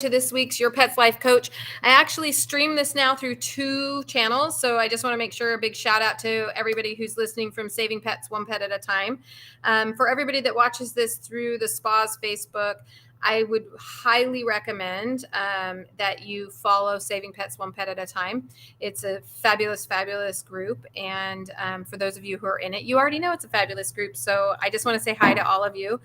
to this week's Your Pet's Life Coach. I actually stream this now through 2 channels, so I just want to make sure a big shout out to everybody who's listening from Saving Pets One Pet at a Time. For everybody that watches this through the Spaw's Facebook, I would highly recommend that you follow Saving Pets One Pet at a Time. It's a fabulous, fabulous group. And for those of you who are in it, you already know it's a fabulous group. So I just want to say hi to all of you.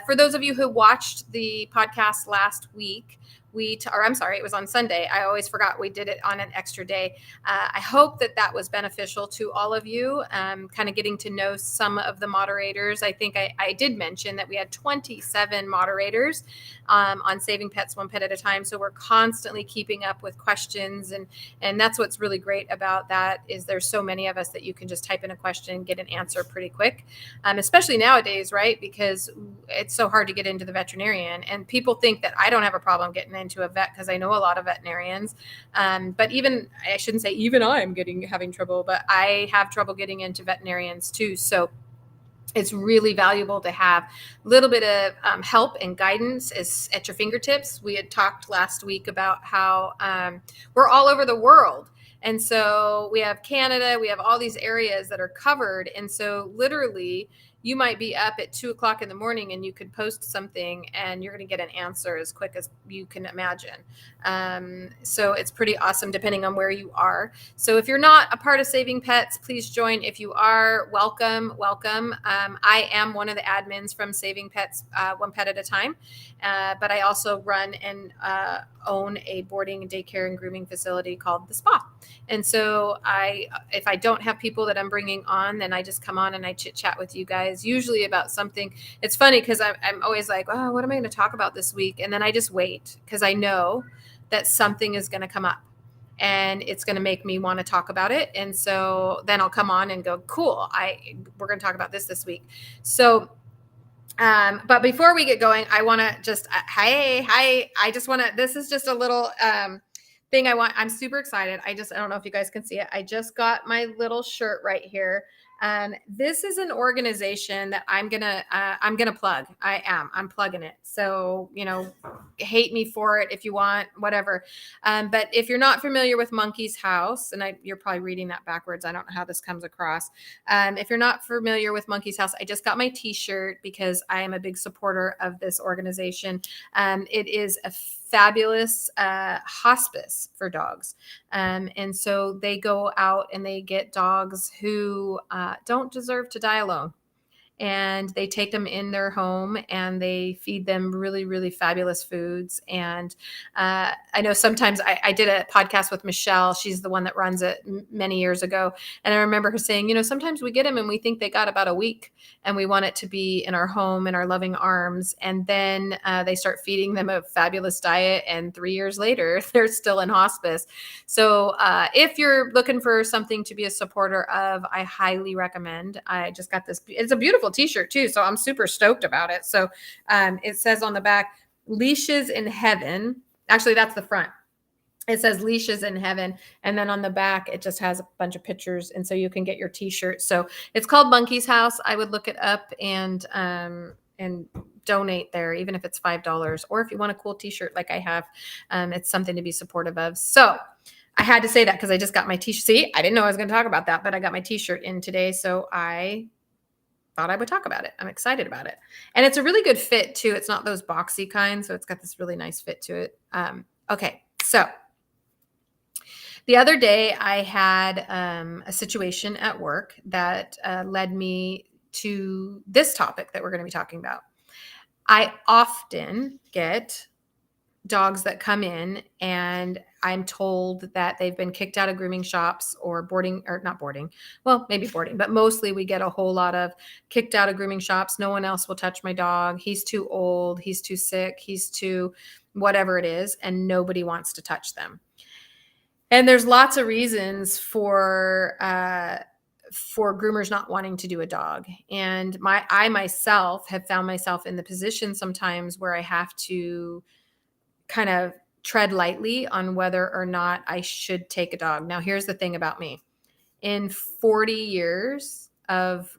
For those of you who watched the podcast last week, it was on Sunday. I always forgot we did it on an extra day. I hope that was beneficial to all of you, kind of getting to know some of the moderators. I think I did mention that we had 27 moderators on Saving Pets One Pet at a Time. So we're constantly keeping up with questions. And that's what's really great about that is there's so many of us that you can just type in a question and get an answer pretty quick, especially nowadays, right? Because it's so hard to get into the veterinarian. And people think that I don't have a problem getting into a vet because I know a lot of veterinarians. But I shouldn't say even I'm having trouble, but I have trouble getting into veterinarians too. So it's really valuable to have a little bit of help and guidance at your fingertips. We had talked last week about how we're all over the world. And so we have Canada, we have all these areas that are covered. And so literally you might be up at 2:00 in the morning and you could post something and you're going to get an answer as quick as you can imagine. So it's pretty awesome depending on where you are. So if you're not a part of Saving Pets, please join. If you are, welcome. I am one of the admins from Saving Pets One Pet at a Time, but I also run and own a boarding, daycare, and grooming facility called the Spaw. And so if I don't have people that I'm bringing on, then I just come on and I chit chat with you guys, usually about something. It's funny because I'm always like, oh, what am I going to talk about this week? And then I just wait because I know that something is going to come up and it's going to make me want to talk about it. And so then I'll come on and go, cool, we're going to talk about this week. So but before we get going, I want to just, this is just a little thing I'm super excited. I don't know if you guys can see it. I just got my little shirt right here. This is an organization that I'm gonna plug. I'm plugging it. So, hate me for it if you want, whatever. But if you're not familiar with Monkey's House, and you're probably reading that backwards. I don't know how this comes across. If you're not familiar with Monkey's House, I just got my t-shirt because I am a big supporter of this organization. It is a fabulous hospice for dogs. And so they go out and they get dogs who don't deserve to die alone. And they take them in their home and they feed them really, really fabulous foods. And I know sometimes I did a podcast with Michelle. She's the one that runs it many years ago. And I remember her saying, sometimes we get them and we think they got about a week and we want it to be in our home, in our loving arms. And then they start feeding them a fabulous diet. And 3 years later, they're still in hospice. So if you're looking for something to be a supporter of, I highly recommend. I just got this. It's a beautiful t-shirt too, so I'm super stoked about it. So it says on the back, Leashes in Heaven. Actually, that's the front. It says Leashes in Heaven, and then on the back it just has a bunch of pictures, and so you can get your t-shirt. So it's called Monkey's House. I would look it up and donate there, even if it's $5, or if you want a cool t-shirt like I have, it's something to be supportive of. So I had to say that because I just got my t-shirt. See, I didn't know I was going to talk about that, but I got my t-shirt in today, so I thought I would talk about it. I'm excited about it. And it's a really good fit too. It's not those boxy kind. So it's got this really nice fit to it. Okay. So the other day I had a situation at work that led me to this topic that we're going to be talking about. I often get dogs that come in and I'm told that they've been kicked out of grooming shops or not boarding. Well, maybe boarding, but mostly we get a whole lot of kicked out of grooming shops. No one else will touch my dog. He's too old. He's too sick. He's too whatever it is. And nobody wants to touch them. And there's lots of reasons for groomers not wanting to do a dog. And I myself have found myself in the position sometimes where I have to kind of tread lightly on whether or not I should take a dog. Now, here's the thing about me. In 40 years of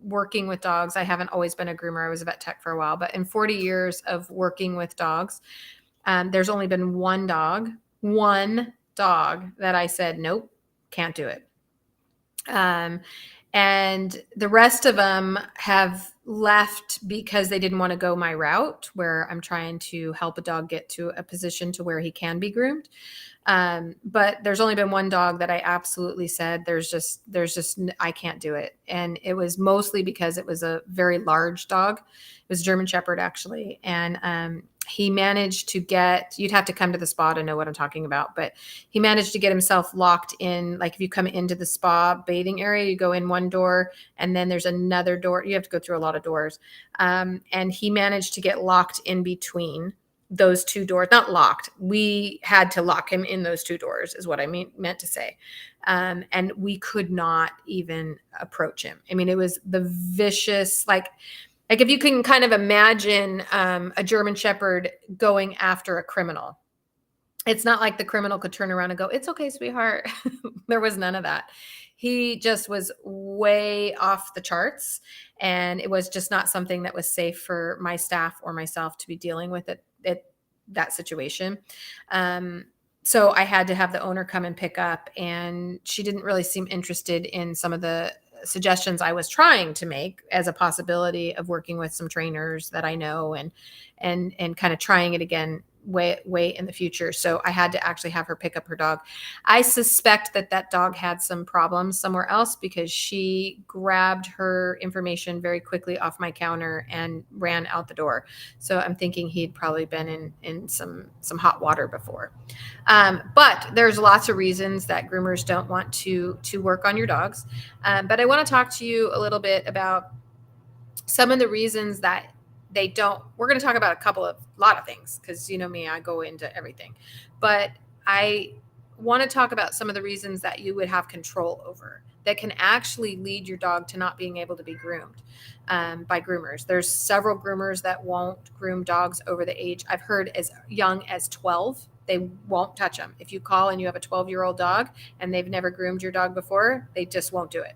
working with dogs, I haven't always been a groomer. I was a vet tech for a while, but in 40 years of working with dogs, There's only been one dog that I said, nope, can't do it. And the rest of them have left because they didn't want to go my route, where I'm trying to help a dog get to a position to where he can be groomed. But there's only been one dog that I absolutely said, I can't do it. And it was mostly because it was a very large dog. It was a German Shepherd, actually. And he managed to you'd have to come to the spa to know what I'm talking about, but he managed to get himself locked in. Like if you come into the spa bathing area, you go in one door and then there's another door. You have to go through a lot of doors. And he managed to get locked in between those two doors. Not locked. We had to lock him in those two doors is what I meant to say. And we could not even approach him. I mean, it was the vicious, like if you can kind of imagine a German Shepherd going after a criminal. It's not like the criminal could turn around and go, "It's okay, sweetheart." There was none of that. He just was way off the charts, and it was just not something that was safe for my staff or myself to be dealing with that situation. So I had to have the owner come and pick up, and she didn't really seem interested in some of the suggestions I was trying to make as a possibility of working with some trainers that I know and kind of trying it again way in the future. So I had to actually have her pick up her dog. I suspect that dog had some problems somewhere else because she grabbed her information very quickly off my counter and ran out the door. So I'm thinking he'd probably been in some hot water before. But there's lots of reasons that groomers don't want to work on your dogs. But I want to talk to you a little bit about some of the reasons that they don't. We're going to talk about a lot of things because you know me, I go into everything. But I want to talk about some of the reasons that you would have control over that can actually lead your dog to not being able to be groomed by groomers. There's several groomers that won't groom dogs over the age. I've heard as young as 12. They won't touch them. If you call and you have a 12-year-old dog and they've never groomed your dog before, they just won't do it.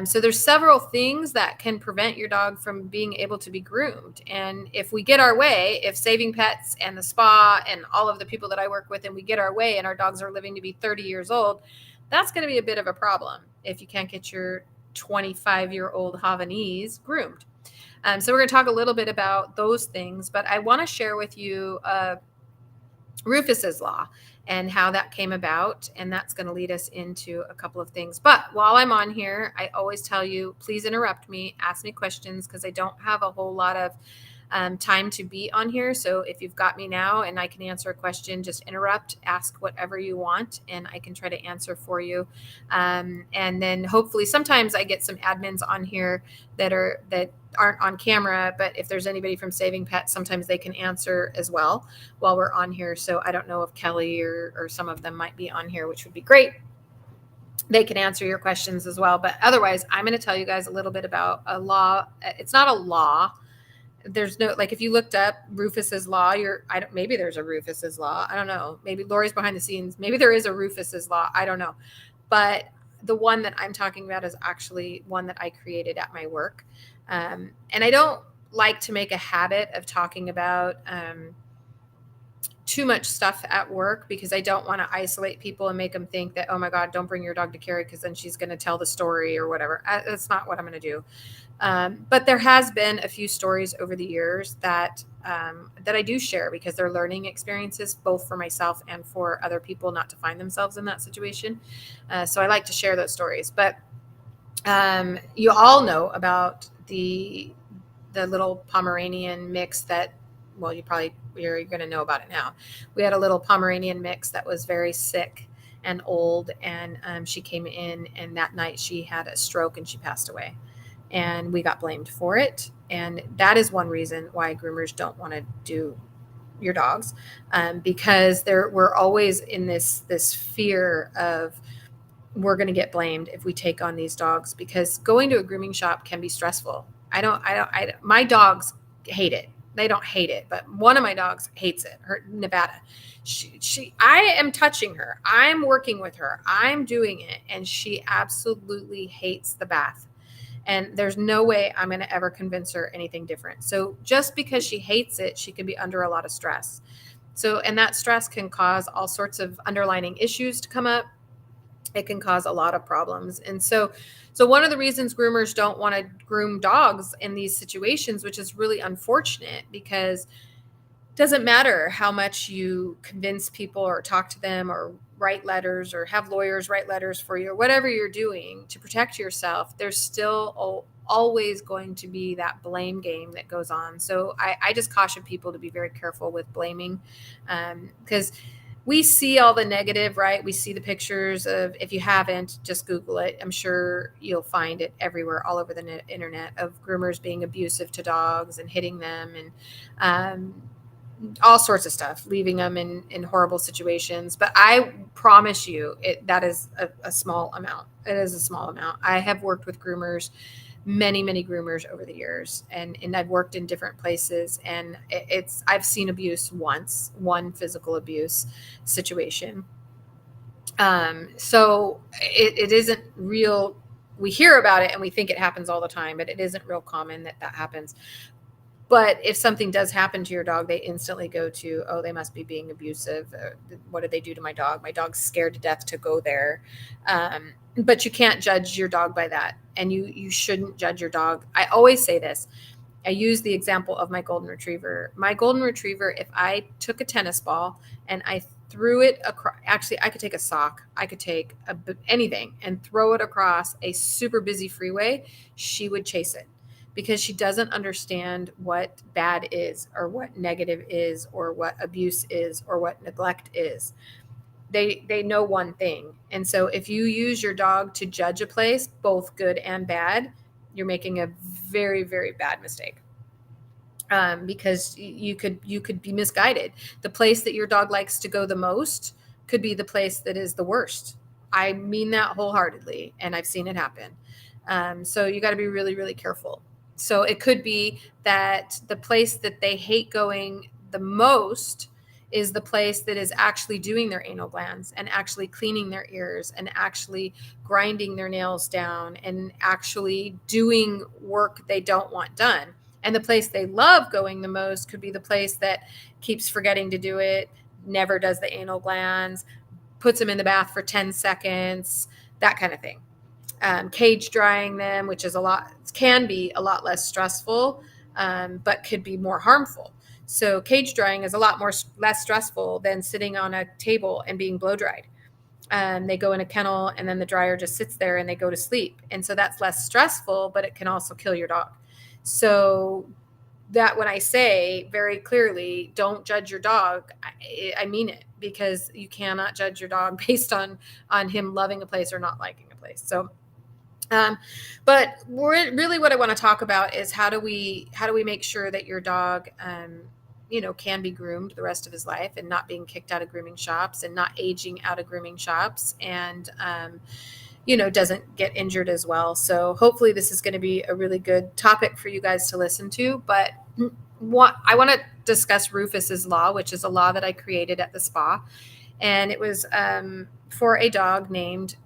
So there's several things that can prevent your dog from being able to be groomed. And if we get our way, if Saving Pets and the spa and all of the people that I work with, and we get our way and our dogs are living to be 30 years old, that's going to be a bit of a problem if you can't get your 25-year-old Havanese groomed. So we're going to talk a little bit about those things, but I want to share with you Rufus's Law and how that came about. And that's going to lead us into a couple of things. But while I'm on here, I always tell you, please interrupt me, ask me questions, because I don't have a whole lot of time to be on here. So if you've got me now and I can answer a question, just interrupt, ask whatever you want, and I can try to answer for you. And then hopefully sometimes I get some admins on here that aren't on camera, but if there's anybody from Saving Pets, sometimes they can answer as well while we're on here. So I don't know if Kelly or some of them might be on here, which would be great. They can answer your questions as well. But otherwise, I'm going to tell you guys a little bit about a law. It's not a law. There's no, like, if you looked up Rufus's Law, maybe there's a Rufus's Law. I don't know. Maybe Lori's behind the scenes. Maybe there is a Rufus's Law. I don't know. But the one that I'm talking about is actually one that I created at my work. And I don't like to make a habit of talking about too much stuff at work because I don't want to isolate people and make them think that, oh my God, don't bring your dog to Carrie because then she's going to tell the story or whatever. That's not what I'm going to do. But there has been a few stories over the years that I do share because they're learning experiences, both for myself and for other people not to find themselves in that situation. So I like to share those stories. But you all know about the little Pomeranian mix that, well, you're going to know about it now. We had a little Pomeranian mix that was very sick and old, and she came in, and that night she had a stroke and she passed away, and we got blamed for it. And that is one reason why groomers don't want to do your dogs, because we're always in this fear of, we're going to get blamed if we take on these dogs, because going to a grooming shop can be stressful. My dogs hate it. They don't hate it, but one of my dogs hates it. Nevada. I am touching her. I'm working with her. I'm doing it. And she absolutely hates the bath. And there's no way I'm going to ever convince her anything different. So just because she hates it, she could be under a lot of stress. So, and that stress can cause all sorts of underlying issues to come up. It can cause a lot of problems. And so one of the reasons groomers don't want to groom dogs in these situations, which is really unfortunate, because it doesn't matter how much you convince people or talk to them or write letters or have lawyers write letters for you or whatever you're doing to protect yourself, there's still always going to be that blame game that goes on. So I just caution people to be very careful with blaming, because we see all the negative, right? We see the pictures of, if you haven't, just Google it. I'm sure you'll find it everywhere, all over the internet, of groomers being abusive to dogs and hitting them, and all sorts of stuff, leaving them in horrible situations. But I promise you, that is a small amount. It is a small amount. I have worked with groomers, many groomers over the years, and I've worked in different places, and I've seen abuse once, one physical abuse situation. So it isn't real. We hear about it and we think it happens all the time, but it isn't real common that happens. But if something does happen to your dog, they instantly go to, oh, they must be being abusive. What did they do to my dog? My dog's scared to death to go there. But you can't judge your dog by that. And you shouldn't judge your dog. I always say this. I use the example of my golden retriever. My golden retriever, if I took a tennis ball and I threw it across, actually, I could take a sock, I could take anything and throw it across a super busy freeway, she would chase it, because she doesn't understand what bad is, or what negative is, or what abuse is, or what neglect is. They know one thing. And so if you use your dog to judge a place, both good and bad, you're making a very bad mistake. Because you could be misguided. The place that your dog likes to go the most could be the place that is the worst. I mean that wholeheartedly, and I've seen it happen. So you got to be really careful. So it could be that the place that they hate going the most is the place that is actually doing their anal glands, and actually cleaning their ears, and actually grinding their nails down, and actually doing work they don't want done. And the place they love going the most could be the place that keeps forgetting to do it, never does the anal glands, puts them in the bath for 10 seconds, that kind of thing. Cage drying them, which is can be a lot less stressful, but could be more harmful. So cage drying is a lot less stressful than sitting on a table and being blow dried. They go in a kennel, and then the dryer just sits there and they go to sleep. And so that's less stressful, but it can also kill your dog. So that, when I say very clearly, don't judge your dog, I mean it, because you cannot judge your dog based on him loving a place or not liking a place. So but really what I want to talk about is how do we make sure that your dog can be groomed the rest of his life, and not being kicked out of grooming shops, and not aging out of grooming shops, and doesn't get injured as well. So hopefully this is going to be a really good topic for you guys to listen to. But I want to discuss Rufus's law, which is a law that I created at the spa, and it was for a dog named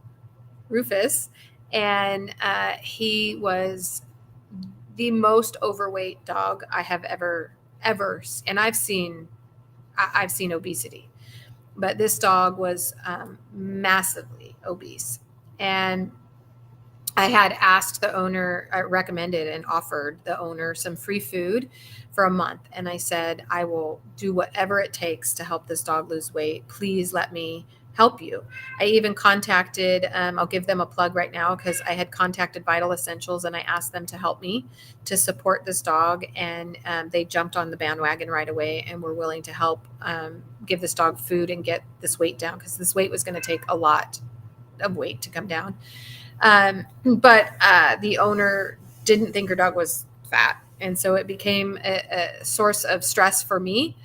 Rufus. And he was the most overweight dog I have ever, and I've seen obesity, but this dog was massively obese. And I had asked the owner, I recommended and offered the owner some free food for a month. And I said, I will do whatever it takes to help this dog lose weight. Please let me help you. I even contacted, I'll give them a plug right now, because I had contacted Vital Essentials and I asked them to help me to support this dog. And they jumped on the bandwagon right away and were willing to help give this dog food and get this weight down, because this weight was going to take a lot of weight to come down. But the owner didn't think her dog was fat. And so it became a source of stress for me,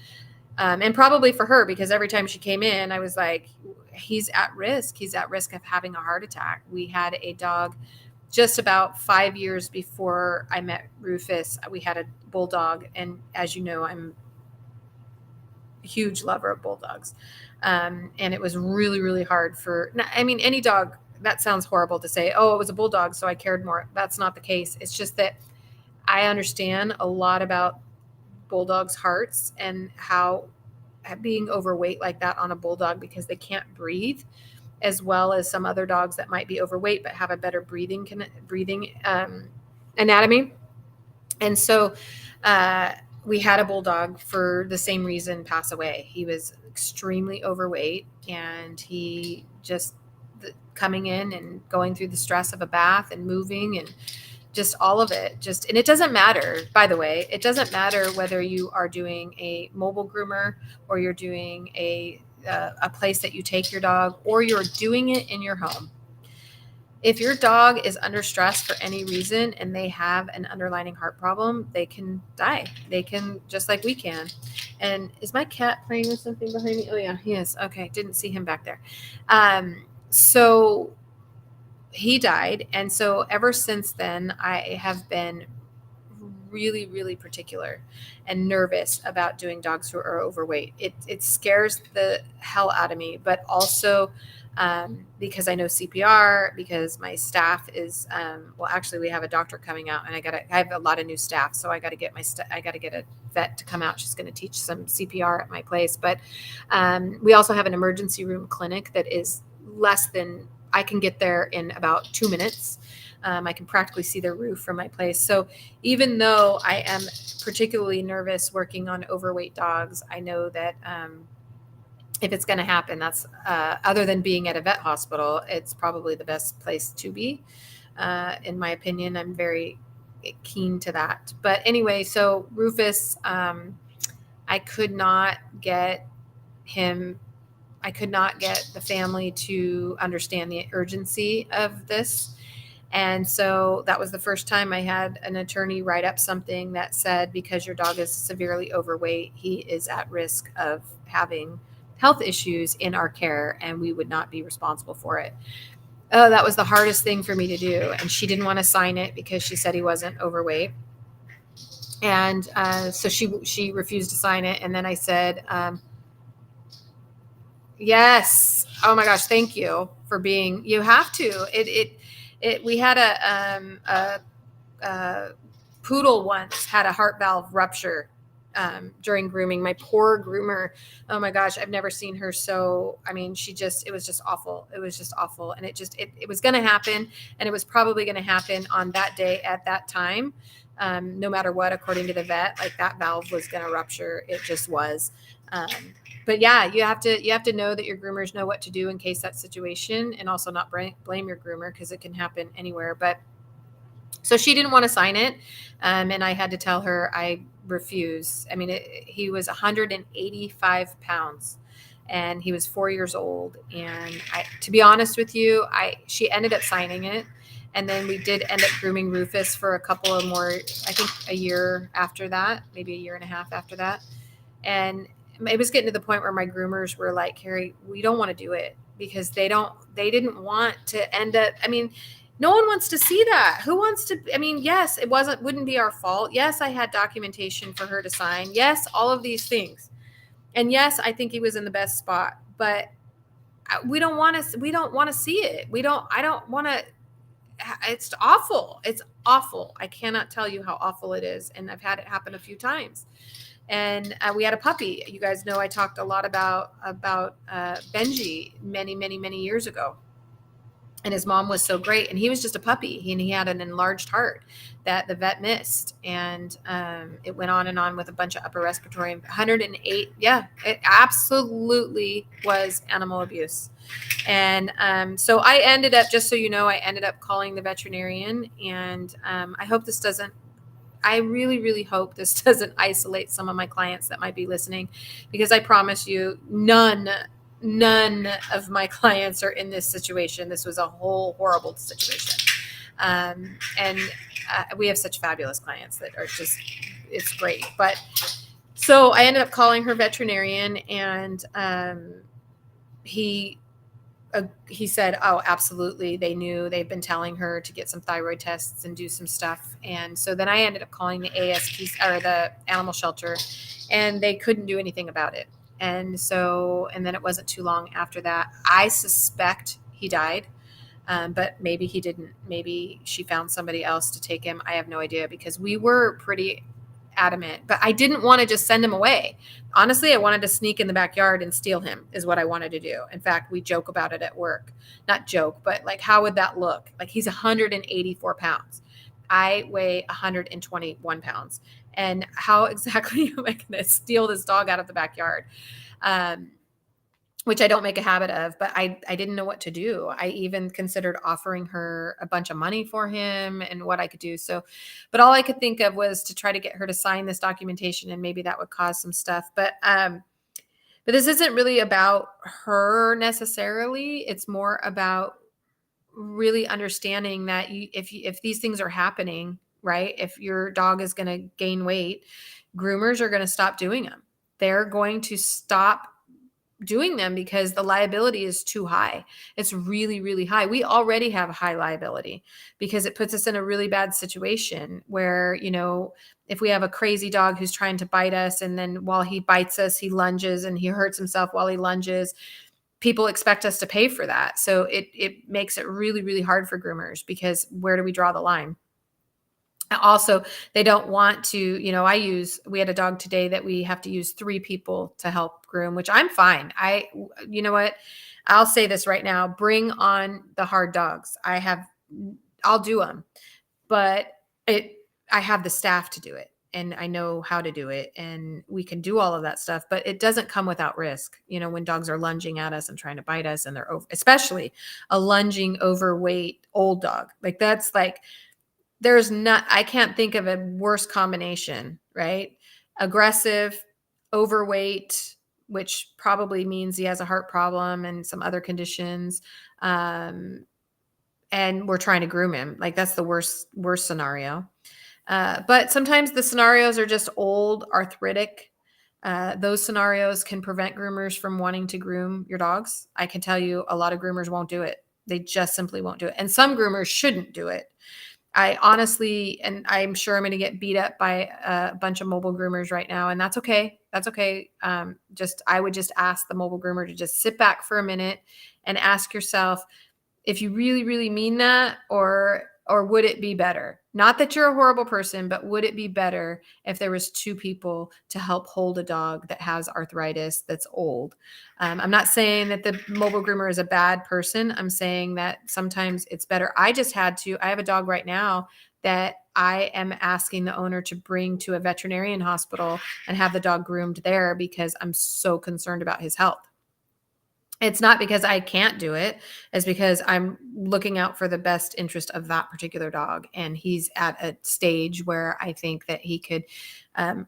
and probably for her, because every time she came in, I was like, he's at risk. He's at risk of having a heart attack. We had a dog just about 5 years before I met Rufus. We had a bulldog. And as you know, I'm a huge lover of bulldogs. And it was really hard any dog. That sounds horrible to say, oh, it was a bulldog, so I cared more. That's not the case. It's just that I understand a lot about bulldogs' hearts and how being overweight like that on a bulldog because they can't breathe, as well as some other dogs that might be overweight but have a better breathing anatomy. And so we had a bulldog for the same reason pass away. He was extremely overweight, and he just coming in and going through the stress of a bath and moving and just all of it. And it doesn't matter, by the way, it doesn't matter whether you are doing a mobile groomer or you're doing a place that you take your dog, or you're doing it in your home. If your dog is under stress for any reason and they have an underlying heart problem, they can die. They can, just like we can. And is my cat playing with something behind me? Oh yeah, he is. Okay, didn't see him back there. So he died, and so ever since then, I have been really, really particular and nervous about doing dogs who are overweight. It scares the hell out of me, but also because I know CPR, because my staff is well, actually, we have a doctor coming out, and I have a lot of new staff, so I got to get I got to get a vet to come out. She's going to teach some CPR at my place, but we also have an emergency room clinic that is less than, I can get there in about 2 minutes. I can practically see the roof from my place. So even though I am particularly nervous working on overweight dogs, I know that if it's going to happen, that's other than being at a vet hospital, it's probably the best place to be. In my opinion, I'm very keen to that. But anyway, so Rufus, I could not get the family to understand the urgency of this. And so that was the first time I had an attorney write up something that said, because your dog is severely overweight, he is at risk of having health issues in our care, and we would not be responsible for it. Oh, that was the hardest thing for me to do. And she didn't want to sign it because she said he wasn't overweight. And so she refused to sign it. And then I said, yes. Oh my gosh. Thank you for being, you have to, we had a poodle once had a heart valve rupture during grooming. My poor groomer. Oh my gosh. I've never seen her. So, I mean, it was just awful. It was just awful. And it was going to happen, and it was probably going to happen on that day at that time. No matter what, according to the vet, like that valve was going to rupture. It just was. But yeah, you have to know that your groomers know what to do in case that situation, and also not blame your groomer, because it can happen anywhere. But so she didn't want to sign it. And I had to tell her I refuse. I mean, he was 185 pounds and he was 4 years old. And to be honest with you, she ended up signing it. And then we did end up grooming Rufus for a couple of more, I think a year after that, maybe a year and a half after that. And it was getting to the point where my groomers were like, Carrie, we don't want to do it, because they didn't want to end up, I mean, no one wants to see that. Who wants to, I mean, yes, wouldn't be our fault. Yes, I had documentation for her to sign. Yes, all of these things. And yes, I think he was in the best spot, but we don't want to see it. I don't want to, it's awful. It's awful. I cannot tell you how awful it is. And I've had it happen a few times. And we had a puppy. You guys know I talked a lot about Benji many, many, many years ago. And his mom was so great. And he was just a puppy. He had an enlarged heart that the vet missed. And it went on and on with a bunch of upper respiratory. 108. Yeah, it absolutely was animal abuse. And so I ended up, just so you know, I ended up calling the veterinarian. And I really, really hope this doesn't isolate some of my clients that might be listening, because I promise you, none of my clients are in this situation. This was a whole horrible situation. And we have such fabulous clients that are just, it's great. But so I ended up calling her veterinarian, and he said, oh, absolutely. They knew, they've been telling her to get some thyroid tests and do some stuff. And so then I ended up calling the ASP, or the animal shelter, and they couldn't do anything about it. And then it wasn't too long after that, I suspect he died. But maybe he didn't. Maybe she found somebody else to take him. I have no idea, because we were pretty adamant, but I didn't want to just send him away. Honestly, I wanted to sneak in the backyard and steal him is what I wanted to do. In fact, we joke about it at work. Not joke, but like, how would that look? Like, he's 184 pounds. I weigh 121 pounds. And how exactly am I going to steal this dog out of the backyard? Which I don't make a habit of, but I didn't know what to do. I even considered offering her a bunch of money for him and what I could do. So, but all I could think of was to try to get her to sign this documentation, and maybe that would cause some stuff. But this isn't really about her necessarily. It's more about really understanding that if these things are happening, right? If your dog is going to gain weight, groomers are going to stop doing them. They're going to stop doing them because the liability is too high. It's really, really high. We already have a high liability because it puts us in a really bad situation where, if we have a crazy dog who's trying to bite us, and then while he bites us, he lunges and he hurts himself while he lunges, people expect us to pay for that. So it makes it really, really hard for groomers, because where do we draw the line? Also, they don't want to, we had a dog today that we have to use 3 people to help groom, which I'm fine. You know what? I'll say this right now, bring on the hard dogs. I'll do them, but I have the staff to do it, and I know how to do it, and we can do all of that stuff, but it doesn't come without risk. When dogs are lunging at us and trying to bite us, and they're especially a lunging, overweight old dog. Like, that's like, I can't think of a worse combination, right? Aggressive, overweight, which probably means he has a heart problem and some other conditions. And we're trying to groom him. Like, that's the worst scenario. But sometimes the scenarios are just old, arthritic. Those scenarios can prevent groomers from wanting to groom your dogs. I can tell you a lot of groomers won't do it. They just simply won't do it. And some groomers shouldn't do it. I honestly, and I'm sure I'm going to get beat up by a bunch of mobile groomers right now, and that's okay. That's okay. I would just ask the mobile groomer to just sit back for a minute and ask yourself if you really, really mean that, or would it be better? Not that you're a horrible person, but would it be better if there was 2 people to help hold a dog that has arthritis, that's old? I'm not saying that the mobile groomer is a bad person. I'm saying that sometimes it's better. I have a dog right now that I am asking the owner to bring to a veterinarian hospital and have the dog groomed there because I'm so concerned about his health. It's not because I can't do it. It's because I'm looking out for the best interest of that particular dog. And he's at a stage where I think that he could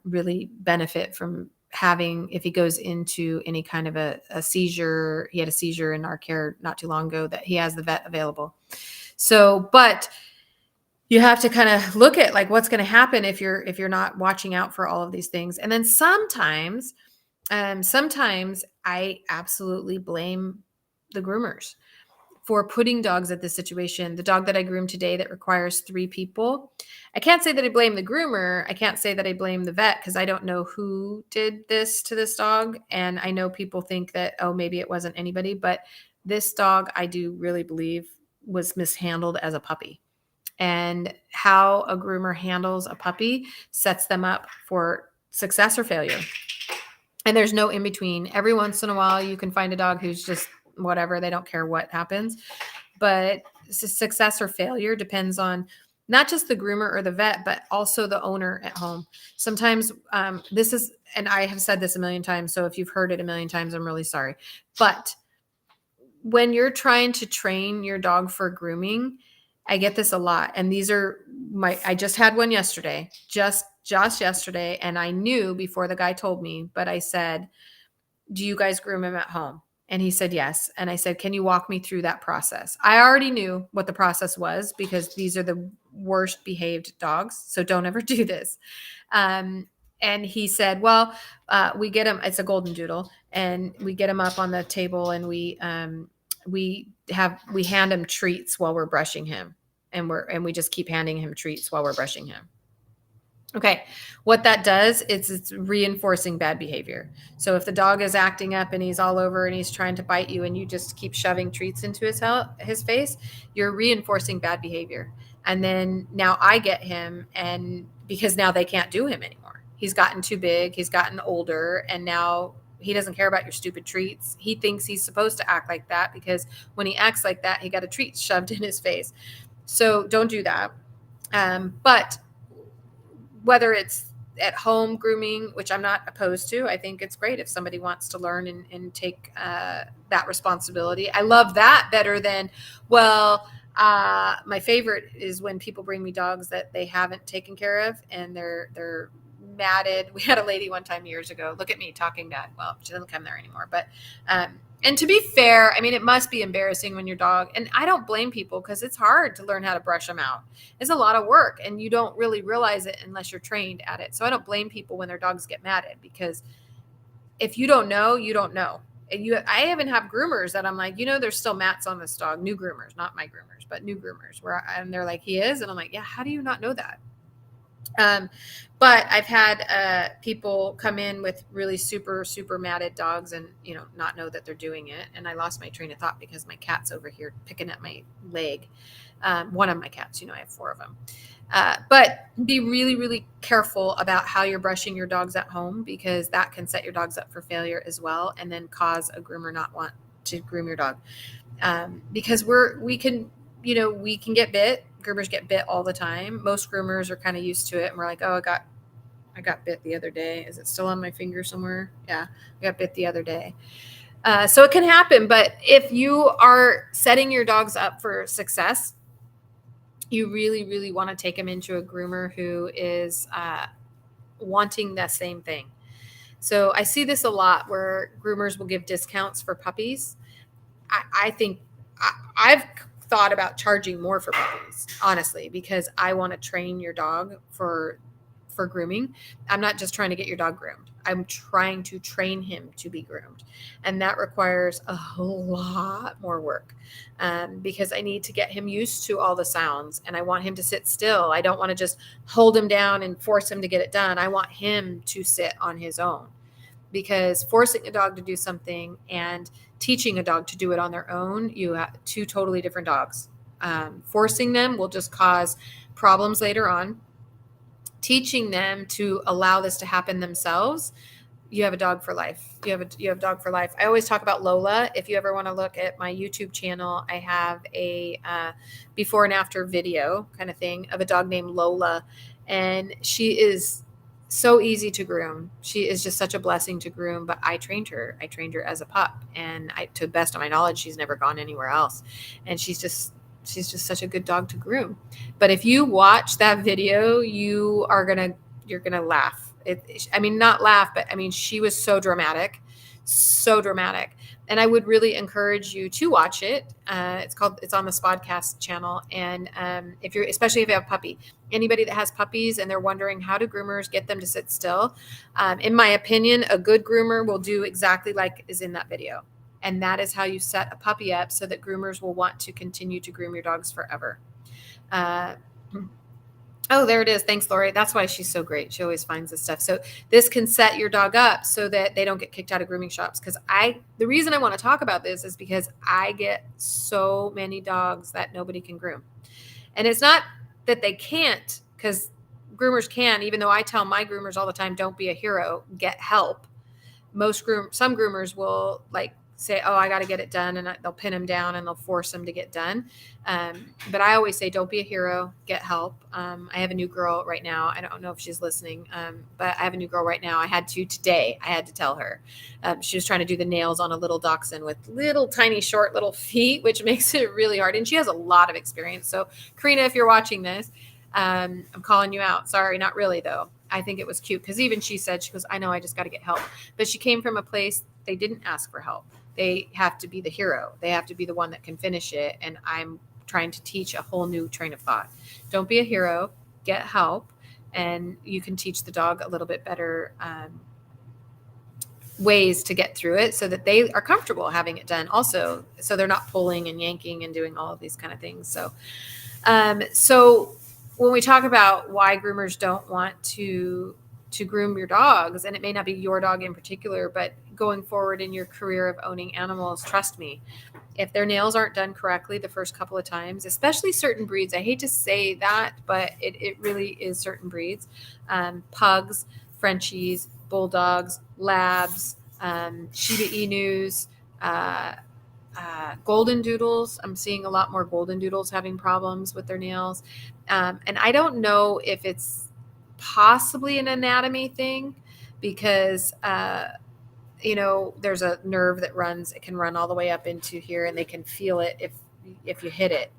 really benefit from having, if he goes into any kind of a seizure. He had a seizure in our care not too long ago, that he has the vet available. So, but you have to kind of look at like what's going to happen if you're not watching out for all of these things. And then sometimes I absolutely blame the groomers for putting dogs at this situation. The dog that I groomed today that requires 3 people, I can't say that I blame the groomer. I can't say that I blame the vet, because I don't know who did this to this dog. And I know people think that, oh, maybe it wasn't anybody, but this dog, I do really believe, was mishandled as a puppy. And how a groomer handles a puppy sets them up for success or failure. And there's no in between. Every once in a while, you can find a dog who's just whatever. They don't care what happens. But success or failure depends on not just the groomer or the vet, but also the owner at home. Sometimes this is, and I have said this a million times, so if you've heard it a million times, I'm really sorry. But when you're trying to train your dog for grooming, I get this a lot. And I just had one yesterday, just yesterday. And I knew before the guy told me, but I said, do you guys groom him at home? And he said, yes. And I said, can you walk me through that process? I already knew what the process was, because these are the worst behaved dogs. So don't ever do this. And he said, well, we get him, it's a golden doodle, and we get him up on the table, and we hand him treats while we're brushing him, and we just keep handing him treats while we're brushing him. Okay. What that does is it's reinforcing bad behavior. So if the dog is acting up and he's all over and he's trying to bite you, and you just keep shoving treats into his face, you're reinforcing bad behavior. And then now I get him, and because now they can't do him anymore. he's gotten too big, he's gotten older, and now he doesn't care about your stupid treats. He thinks he's supposed to act like that because when he acts like that, he got a treat shoved in his face. So don't do that. But whether it's at home grooming, which I'm not opposed to, I think it's great if somebody wants to learn and take that responsibility. I love that better than, well, my favorite is when people bring me dogs that they haven't taken care of and they're matted. We had a lady one time years ago, look at me talking mad. Well, she doesn't come there anymore, but and to be fair, I mean, it must be embarrassing when your dog, and I don't blame people because it's hard to learn how to brush them out. It's a lot of work and you don't really realize it unless you're trained at it. So I don't blame people when their dogs get matted, because if you don't know, you don't know. And I even have groomers that I'm like, there's still mats on this dog, new groomers, not my groomers, but new groomers, and they're like, he is. And I'm like, yeah, how do you not know that? But I've had people come in with really super, super matted dogs and, not know that they're doing it. And I lost my train of thought because my cat's over here picking at my leg. One of my cats, I have 4 of them. But be really, really careful about how you're brushing your dogs at home, because that can set your dogs up for failure as well, and then cause a groomer not want to groom your dog. Because we can get bit. Groomers get bit all the time. Most groomers are kind of used to it, and we're like, oh, I got bit the other day. Is it still on my finger somewhere? Yeah, I got bit the other day. So it can happen. But if you are setting your dogs up for success, you really, really want to take them into a groomer who is wanting the same thing. So I see this a lot where groomers will give discounts for puppies. I think I've thought about charging more for puppies, honestly, because I want to train your dog for grooming. I'm not just trying to get your dog groomed. I'm trying to train him to be groomed. And that requires a whole lot more work because I need to get him used to all the sounds, and I want him to sit still. I don't want to just hold him down and force him to get it done. I want him to sit on his own, because forcing a dog to do something and teaching a dog to do it on their own, you have 2 totally different dogs. Forcing them will just cause problems later on. Teaching them to allow this to happen themselves, you have a dog for life. You have dog for life. I always talk about Lola. If you ever want to look at my YouTube channel, I have a before and after video kind of thing of a dog named Lola, and she is so easy to groom. She is just such a blessing to groom, but I trained her as a pup, and to the best of my knowledge, she's never gone anywhere else. And she's just such a good dog to groom. But if you watch that video, you're going to laugh. Not laugh, but she was so dramatic. And I would really encourage you to watch it. It's on the Spodcast channel. And especially if you have a puppy, anybody that has puppies and they're wondering how do groomers get them to sit still. In my opinion, a good groomer will do exactly like is in that video. And that is how you set a puppy up so that groomers will want to continue to groom your dogs forever. Oh, there it is. Thanks, Lori. That's why she's so great. She always finds this stuff. So this can set your dog up so that they don't get kicked out of grooming shops. Because the reason I want to talk about this is because I get so many dogs that nobody can groom. And it's not that they can't, because groomers can, even though I tell my groomers all the time, don't be a hero, get help. Some groomers will say, oh, I got to get it done. And they'll pin them down and they'll force them to get done. But I always say, don't be a hero, get help. I have a new girl right now. I don't know if she's listening, but I have a new girl right now. I had to tell her. She was trying to do the nails on a little dachshund with little tiny short little feet, which makes it really hard. And she has a lot of experience. So Karina, if you're watching this, I'm calling you out. Sorry, not really though. I think it was cute because even she said, she goes, I know, I just got to get help. But she came from a place they didn't ask for help. They have to be the hero. They have to be the one that can finish it. And I'm trying to teach a whole new train of thought. Don't be a hero, get help, and you can teach the dog a little bit better ways to get through it so that they are comfortable having it done also. So they're not pulling and yanking and doing all of these kind of things. So when we talk about why groomers don't want to groom your dogs, and it may not be your dog in particular, but going forward in your career of owning animals, trust me, if their nails aren't done correctly the first couple of times, especially certain breeds, I hate to say that, but it really is certain breeds, pugs, Frenchies, Bulldogs, Labs, Shiba Inus, uh, golden doodles. I'm seeing a lot more golden doodles having problems with their nails. And I don't know if it's possibly an anatomy thing because, there's a nerve that runs, it can run all the way up into here and they can feel it if you hit it.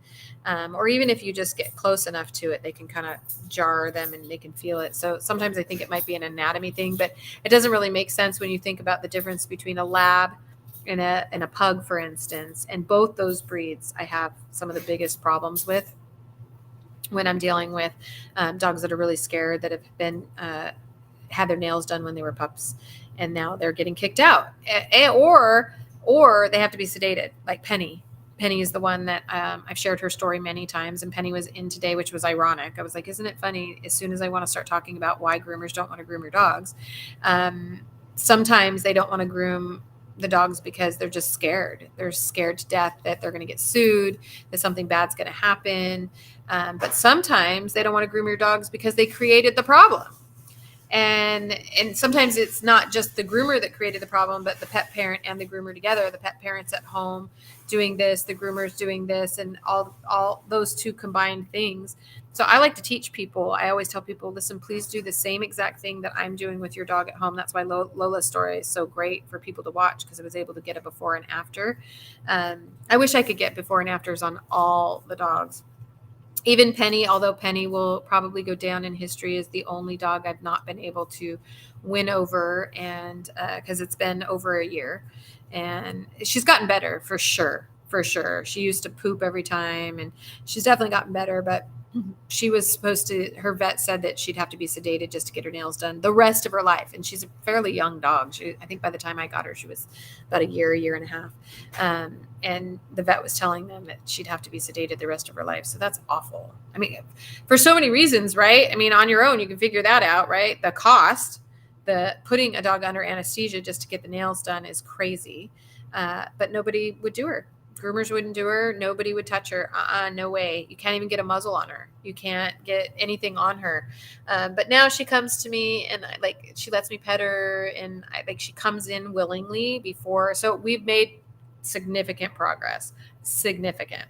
Or even if you just get close enough to it, they can kind of jar them and they can feel it. So sometimes I think it might be an anatomy thing, but it doesn't really make sense when you think about the difference between a lab and a pug, for instance. And both those breeds I have some of the biggest problems with when I'm dealing with dogs that are really scared, that have been had their nails done when they were pups, and now they're getting kicked out, or they have to be sedated, like Penny. Penny is the one that I've shared her story many times, and Penny was in today, which was ironic. I was like, isn't it funny? As soon as I want to start talking about why groomers don't want to groom your dogs, sometimes they don't want to groom the dogs because they're just scared. They're scared to death that they're going to get sued, that something bad's going to happen. But sometimes they don't want to groom your dogs because they created the problem. And sometimes it's not just the groomer that created the problem, but the pet parent and the groomer together. The pet parent's at home doing this, the groomer's doing this, and all those two combined things. So I like to teach people. I always tell people, listen, please do the same exact thing that I'm doing with your dog at home. That's why Lola's story is so great for people to watch, because I was able to get a before and after. I wish I could get before and afters on all the dogs. Even Penny, although Penny will probably go down in history as the only dog I've not been able to win over, and because it's been over a year, and she's gotten better for sure. For sure. She used to poop every time, and she's definitely gotten better, but she was supposed to, her vet said that she'd have to be sedated just to get her nails done the rest of her life. And she's a fairly young dog. I think by the time I got her, she was about a year and a half. And the vet was telling them that she'd have to be sedated the rest of her life. So that's awful. I mean, for so many reasons, right? I mean, on your own, you can figure that out, right? The cost, the putting a dog under anesthesia just to get the nails done is crazy. But nobody would do her. Groomers wouldn't do her. Nobody would touch her. No way. You can't even get a muzzle on her. You can't get anything on her. But now she comes to me and she lets me pet her, and she comes in willingly before. So we've made significant progress, significant.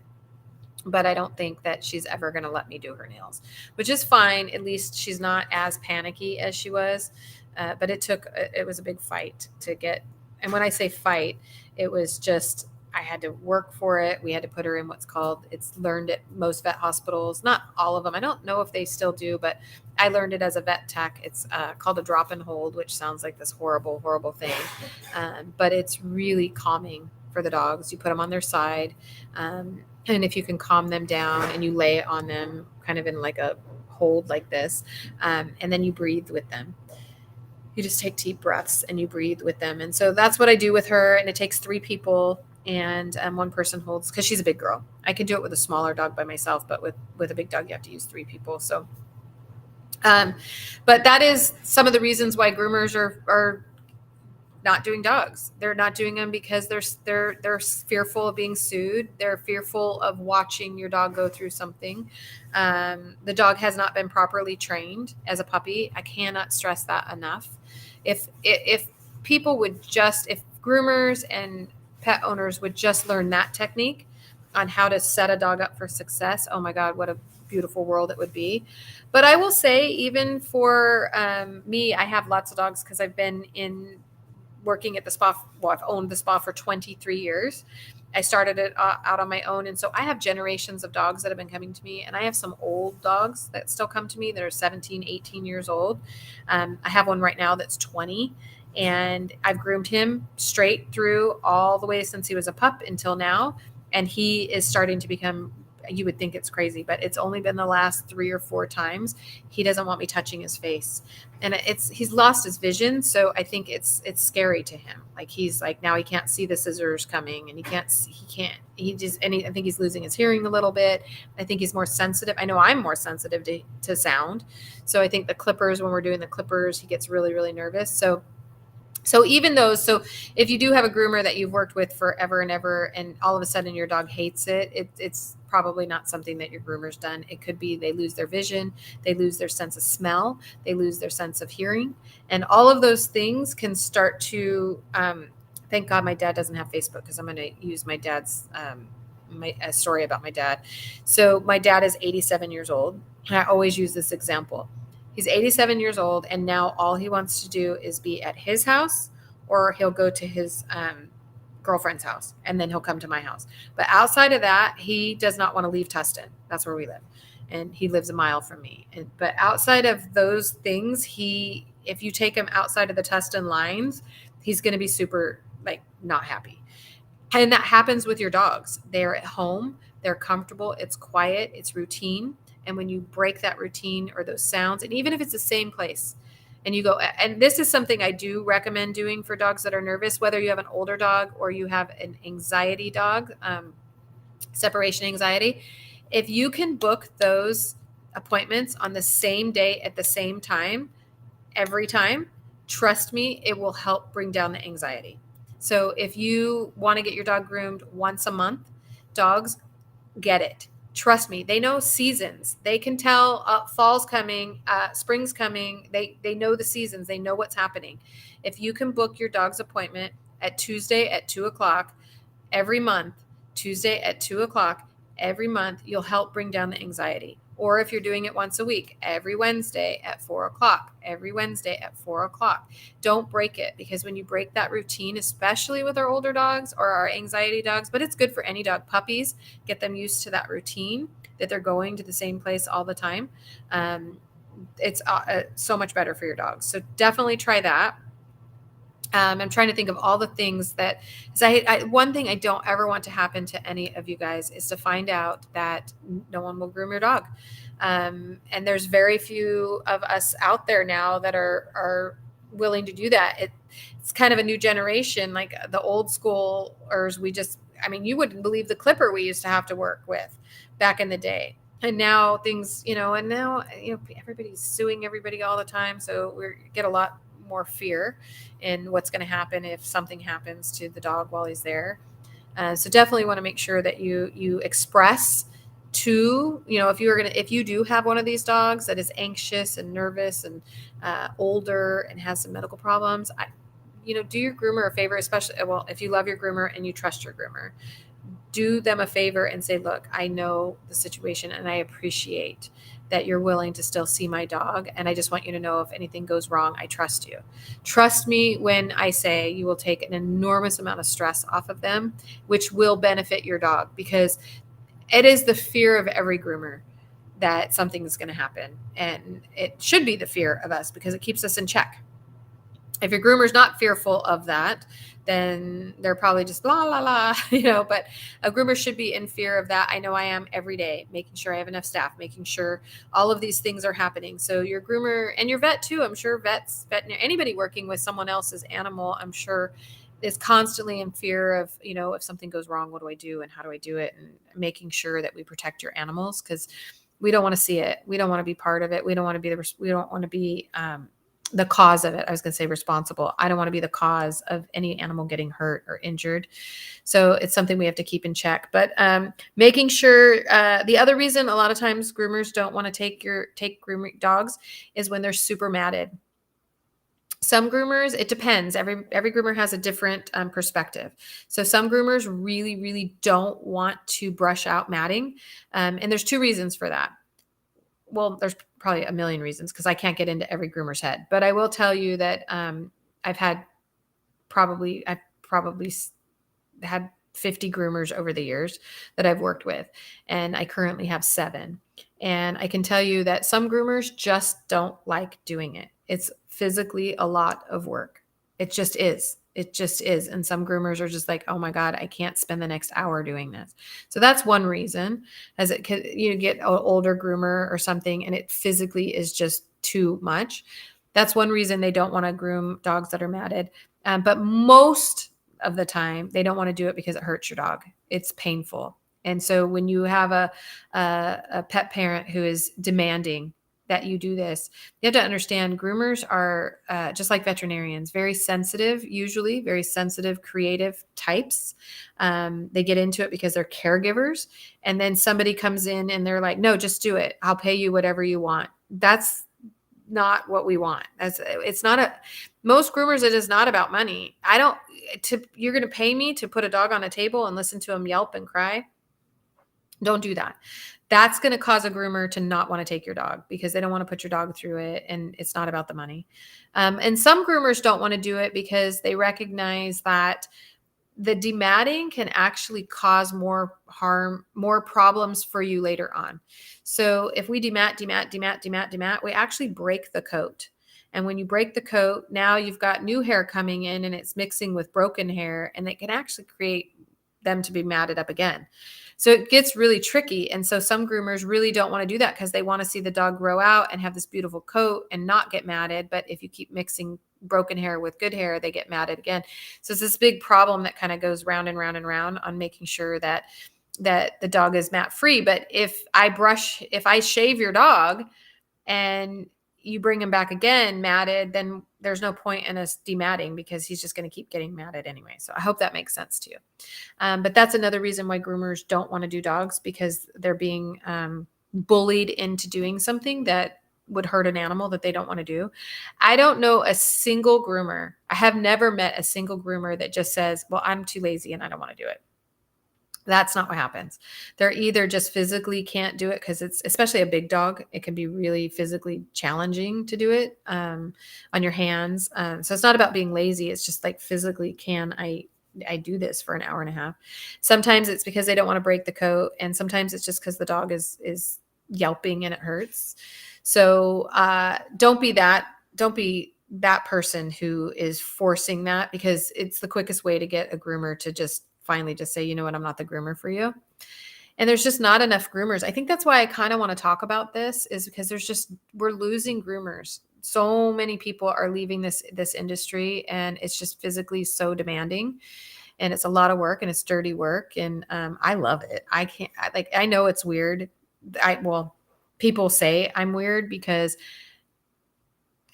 But I don't think that she's ever going to let me do her nails, which is fine. At least she's not as panicky as she was. But it was a big fight to get. And when I say fight, it was just, I had to work for it. We had to put her in it's learned at most vet hospitals, not all of them. I don't know if they still do, but I learned it as a vet tech. It's called a drop and hold, which sounds like this horrible, horrible thing. But it's really calming for the dogs. You put them on their side. And if you can calm them down and you lay it on them kind of in like a hold like this, and then you breathe with them. You just take deep breaths and you breathe with them. And so that's what I do with her. And it takes 3 people. And one person holds, because she's a big girl. I can do it with a smaller dog by myself, but with a big dog, you have to use 3 people. So, but that is some of the reasons why groomers are not doing dogs. They're not doing them because they're fearful of being sued. They're fearful of watching your dog go through something. The dog has not been properly trained as a puppy. I cannot stress that enough. If people would just, if groomers and pet owners would just learn that technique on how to set a dog up for success, oh my God, what a beautiful world it would be. But I will say, even for me, I have lots of dogs because I've been working at the spa. Well, I've owned the spa for 23 years. I started it out on my own. And so I have generations of dogs that have been coming to me, and I have some old dogs that still come to me that are 17, 18 years old. I have one right now that's 20. And I've groomed him straight through all the way since he was a pup until now. And he is starting to become, you would think it's crazy, but it's only been the last 3 or 4 times he doesn't want me touching his face. And he's lost his vision. So I think it's scary to him. Like, he's like, now he can't see the scissors coming, and I think he's losing his hearing a little bit. I think he's more sensitive. I know I'm more sensitive to sound. So I think the clippers, when we're doing the clippers, he gets really, really nervous. So So even those, so if you do have a groomer that you've worked with forever and ever, and all of a sudden your dog hates it's probably not something that your groomer's done. It could be they lose their vision, they lose their sense of smell, they lose their sense of hearing, and all of those things can start to. Thank God my dad doesn't have Facebook, because I'm going to use my dad's a story about my dad. So my dad is 87 years old. And I always use this example. He's 87 years old, and now all he wants to do is be at his house, or he'll go to his girlfriend's house, and then he'll come to my house. But outside of that, he does not want to leave Tustin. That's where we live. And he lives a mile from me. But outside of those things, if you take him outside of the Tustin lines, he's going to be super, like, not happy. And that happens with your dogs. They're at home, they're comfortable, it's quiet, it's routine. And when you break that routine or those sounds, and even if it's the same place, and you go, and this is something I do recommend doing for dogs that are nervous, whether you have an older dog or you have an anxiety dog, separation anxiety, if you can book those appointments on the same day at the same time, every time, trust me, it will help bring down the anxiety. So if you want to get your dog groomed once a month, dogs get it. Trust me, they know seasons. They can tell fall's coming, spring's coming. They know the seasons. They know what's happening. If you can book your dog's appointment at Tuesday at 2:00 every month, Tuesday at 2:00 every month, you'll help bring down the anxiety. Or if you're doing it once a week, every Wednesday at 4:00, every Wednesday at 4:00. Don't break it, because when you break that routine, especially with our older dogs or our anxiety dogs, but it's good for any dog, puppies, get them used to that routine that they're going to the same place all the time. It's so much better for your dogs. So definitely try that. I'm trying to think of all the things that, one thing I don't ever want to happen to any of you guys is to find out that no one will groom your dog. And there's very few of us out there now that are willing to do that. It's kind of a new generation, like the old schoolers. You wouldn't believe the clipper we used to have to work with back in the day. And now things, everybody's suing everybody all the time. So we get a lot more fear in what's going to happen if something happens to the dog while he's there. So definitely want to make sure that you express to, if you do have one of these dogs that is anxious and nervous and older and has some medical problems, do your groomer a favor, especially, well, if you love your groomer and you trust your groomer, do them a favor and say, look, I know the situation and I appreciate that you're willing to still see my dog. And I just want you to know if anything goes wrong, I trust you. Trust me when I say you will take an enormous amount of stress off of them, which will benefit your dog, because it is the fear of every groomer that something is going to happen. And it should be the fear of us, because it keeps us in check. If your groomer's not fearful of that, then they're probably just la la la, but a groomer should be in fear of that. I know I am every day, making sure I have enough staff, making sure all of these things are happening. So your groomer and your vet too, I'm sure anybody working with someone else's animal, I'm sure is constantly in fear of, if something goes wrong, what do I do and how do I do it? And making sure that we protect your animals, because we don't want to see it. We don't want to be part of it. We don't want to be the cause of it. I was going to say responsible. I don't want to be the cause of any animal getting hurt or injured. So it's something we have to keep in check. But making sure, the other reason a lot of times groomers don't want to take grooming dogs is when they're super matted. Some groomers, it depends. Every groomer has a different perspective. So some groomers really, really don't want to brush out matting. And there's two reasons for that. Well, there's probably a million reasons, because I can't get into every groomer's head, but I will tell you that I've probably had 50 groomers over the years that I've worked with, and I currently have 7. And I can tell you that some groomers just don't like doing it. It's physically a lot of work. It just is. It just is. And some groomers are just like, oh my God, I can't spend the next hour doing this. So that's one reason, as you get an older groomer or something and it physically is just too much. That's one reason they don't want to groom dogs that are matted. But most of the time they don't want to do it because it hurts your dog. It's painful. And so when you have a pet parent who is demanding that you do this, you have to understand groomers are just like veterinarians, very sensitive, usually very sensitive, creative types. They get into it because they're caregivers. And then somebody comes in and they're like, no, just do it. I'll pay you whatever you want. That's not what we want. It's not most groomers, it is not about money. You're going to pay me to put a dog on a table and listen to him yelp and cry. Don't do that. That's going to cause a groomer to not want to take your dog because they don't want to put your dog through it. And it's not about the money. And some groomers don't want to do it because they recognize that the dematting can actually cause more harm, more problems for you later on. So if we demat, we actually break the coat. And when you break the coat, now you've got new hair coming in and it's mixing with broken hair, and it can actually create them to be matted up again. So it gets really tricky. And so some groomers really don't want to do that because they want to see the dog grow out and have this beautiful coat and not get matted. But if you keep mixing broken hair with good hair, they get matted again. So it's this big problem that kind of goes round and round and round on making sure that the dog is mat free. But if I shave your dog and you bring him back again matted, then there's no point in us dematting because he's just going to keep getting matted anyway. So I hope that makes sense to you. But that's another reason why groomers don't want to do dogs, because they're being bullied into doing something that would hurt an animal that they don't want to do. I don't know a single groomer. I have never met a single groomer that just says, well, I'm too lazy and I don't want to do it. That's not what happens. They're either just physically can't do it because it's, especially a big dog, it can be really physically challenging to do it on your hands. So it's not about being lazy. It's just like physically, can I do this for an hour and a half? Sometimes it's because they don't want to break the coat. And sometimes it's just because the dog is yelping and it hurts. So don't be that person who is forcing that, because it's the quickest way to get a groomer to just finally just say, you know what, I'm not the groomer for you. And there's just not enough groomers. I think that's why I kind of want to talk about this, is because we're losing groomers. So many people are leaving this industry, and it's just physically so demanding, and it's a lot of work, and it's dirty work. And I love it. I know it's weird. People say I'm weird because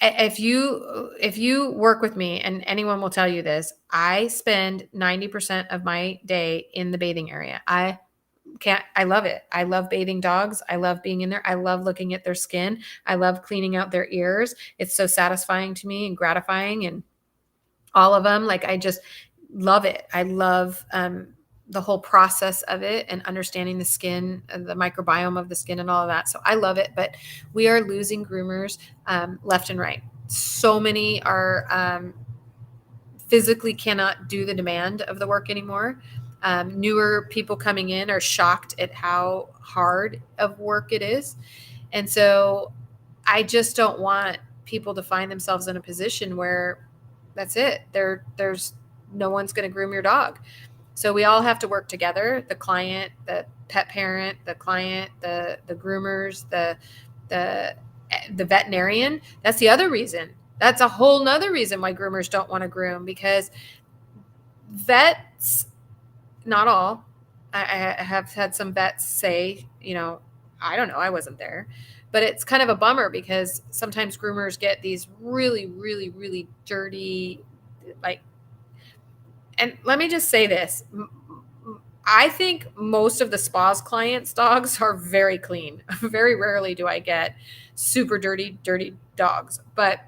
if you work with me, and anyone will tell you this, I spend 90% of my day in the bathing area. I love it. I love bathing dogs. I love being in there. I love looking at their skin. I love cleaning out their ears. It's so satisfying to me and gratifying, and all of them. Like, I just love it. I love the whole process of it and understanding the skin and the microbiome of the skin and all of that. So I love it, but we are losing groomers left and right. So many are physically cannot do the demand of the work anymore. Newer people coming in are shocked at how hard of work it is. And so I just don't want people to find themselves in a position where that's it. There's no one's going to groom your dog. So we all have to work together: the client, the pet parent, the client, the groomers, the veterinarian. That's the other reason. That's a whole nother reason why groomers don't want to groom, because vets, not all, I have had some vets say, I don't know, I wasn't there, but it's kind of a bummer because sometimes groomers get these really, really, really dirty, and let me just say this. I think most of the Spaw's clients' dogs are very clean. Very rarely do I get super dirty dogs, but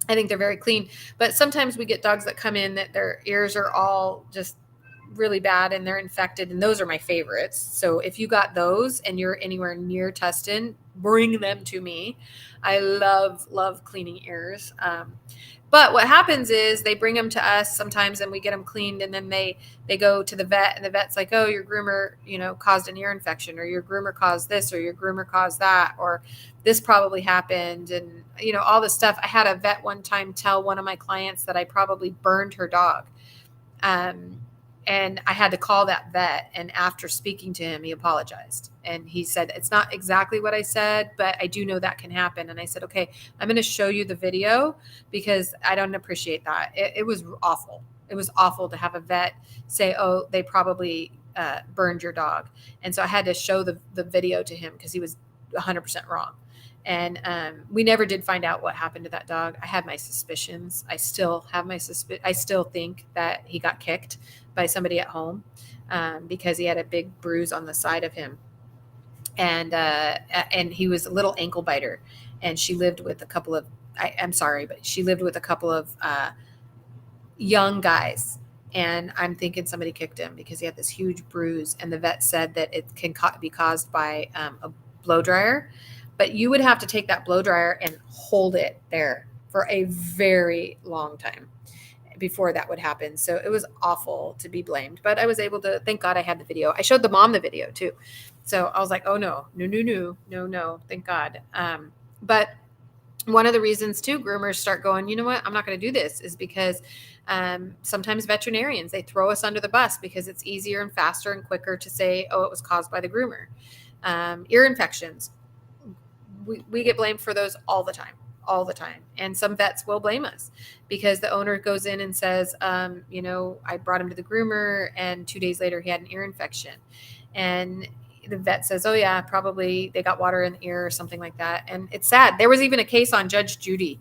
I think they're very clean. But sometimes we get dogs that come in that their ears are all just really bad and they're infected, and those are my favorites. So if you got those and you're anywhere near Tustin, bring them to me. I love cleaning ears. But what happens is they bring them to us sometimes and we get them cleaned, and then they go to the vet, and the vet's like, oh, your groomer, caused an ear infection, or your groomer caused this, or your groomer caused that, or this probably happened. And, all this stuff. I had a vet one time tell one of my clients that I probably burned her dog. And I had to call that vet. And after speaking to him, he apologized. And he said, it's not exactly what I said, but I do know that can happen. And I said, okay, I'm going to show you the video because I don't appreciate that. It was awful. It was awful to have a vet say, oh, they probably burned your dog. And so I had to show the video to him because he was 100% wrong. And we never did find out what happened to that dog. I had my suspicions. I still have my I still think that he got kicked by somebody at home because he had a big bruise on the side of him, and he was a little ankle biter. And she lived with a couple of I'm sorry, but she lived with a couple of young guys. And I'm thinking somebody kicked him because he had this huge bruise. And the vet said that it can be caused by a blow dryer. But you would have to take that blow dryer and hold it there for a very long time before that would happen. So it was awful to be blamed. But I was able to, thank God I had the video. I showed the mom the video too. So I was like, oh no, thank God. But one of the reasons too, groomers start going, you know what, I'm not going to do this, is because sometimes veterinarians, they throw us under the bus because it's easier and faster and quicker to say, oh, it was caused by the groomer. Ear infections, we get blamed for those all the time. And some vets will blame us because the owner goes in and says, I brought him to the groomer and 2 days later he had an ear infection. And the vet says, oh yeah, probably they got water in the ear or something like that. And it's sad. There was even a case on Judge Judy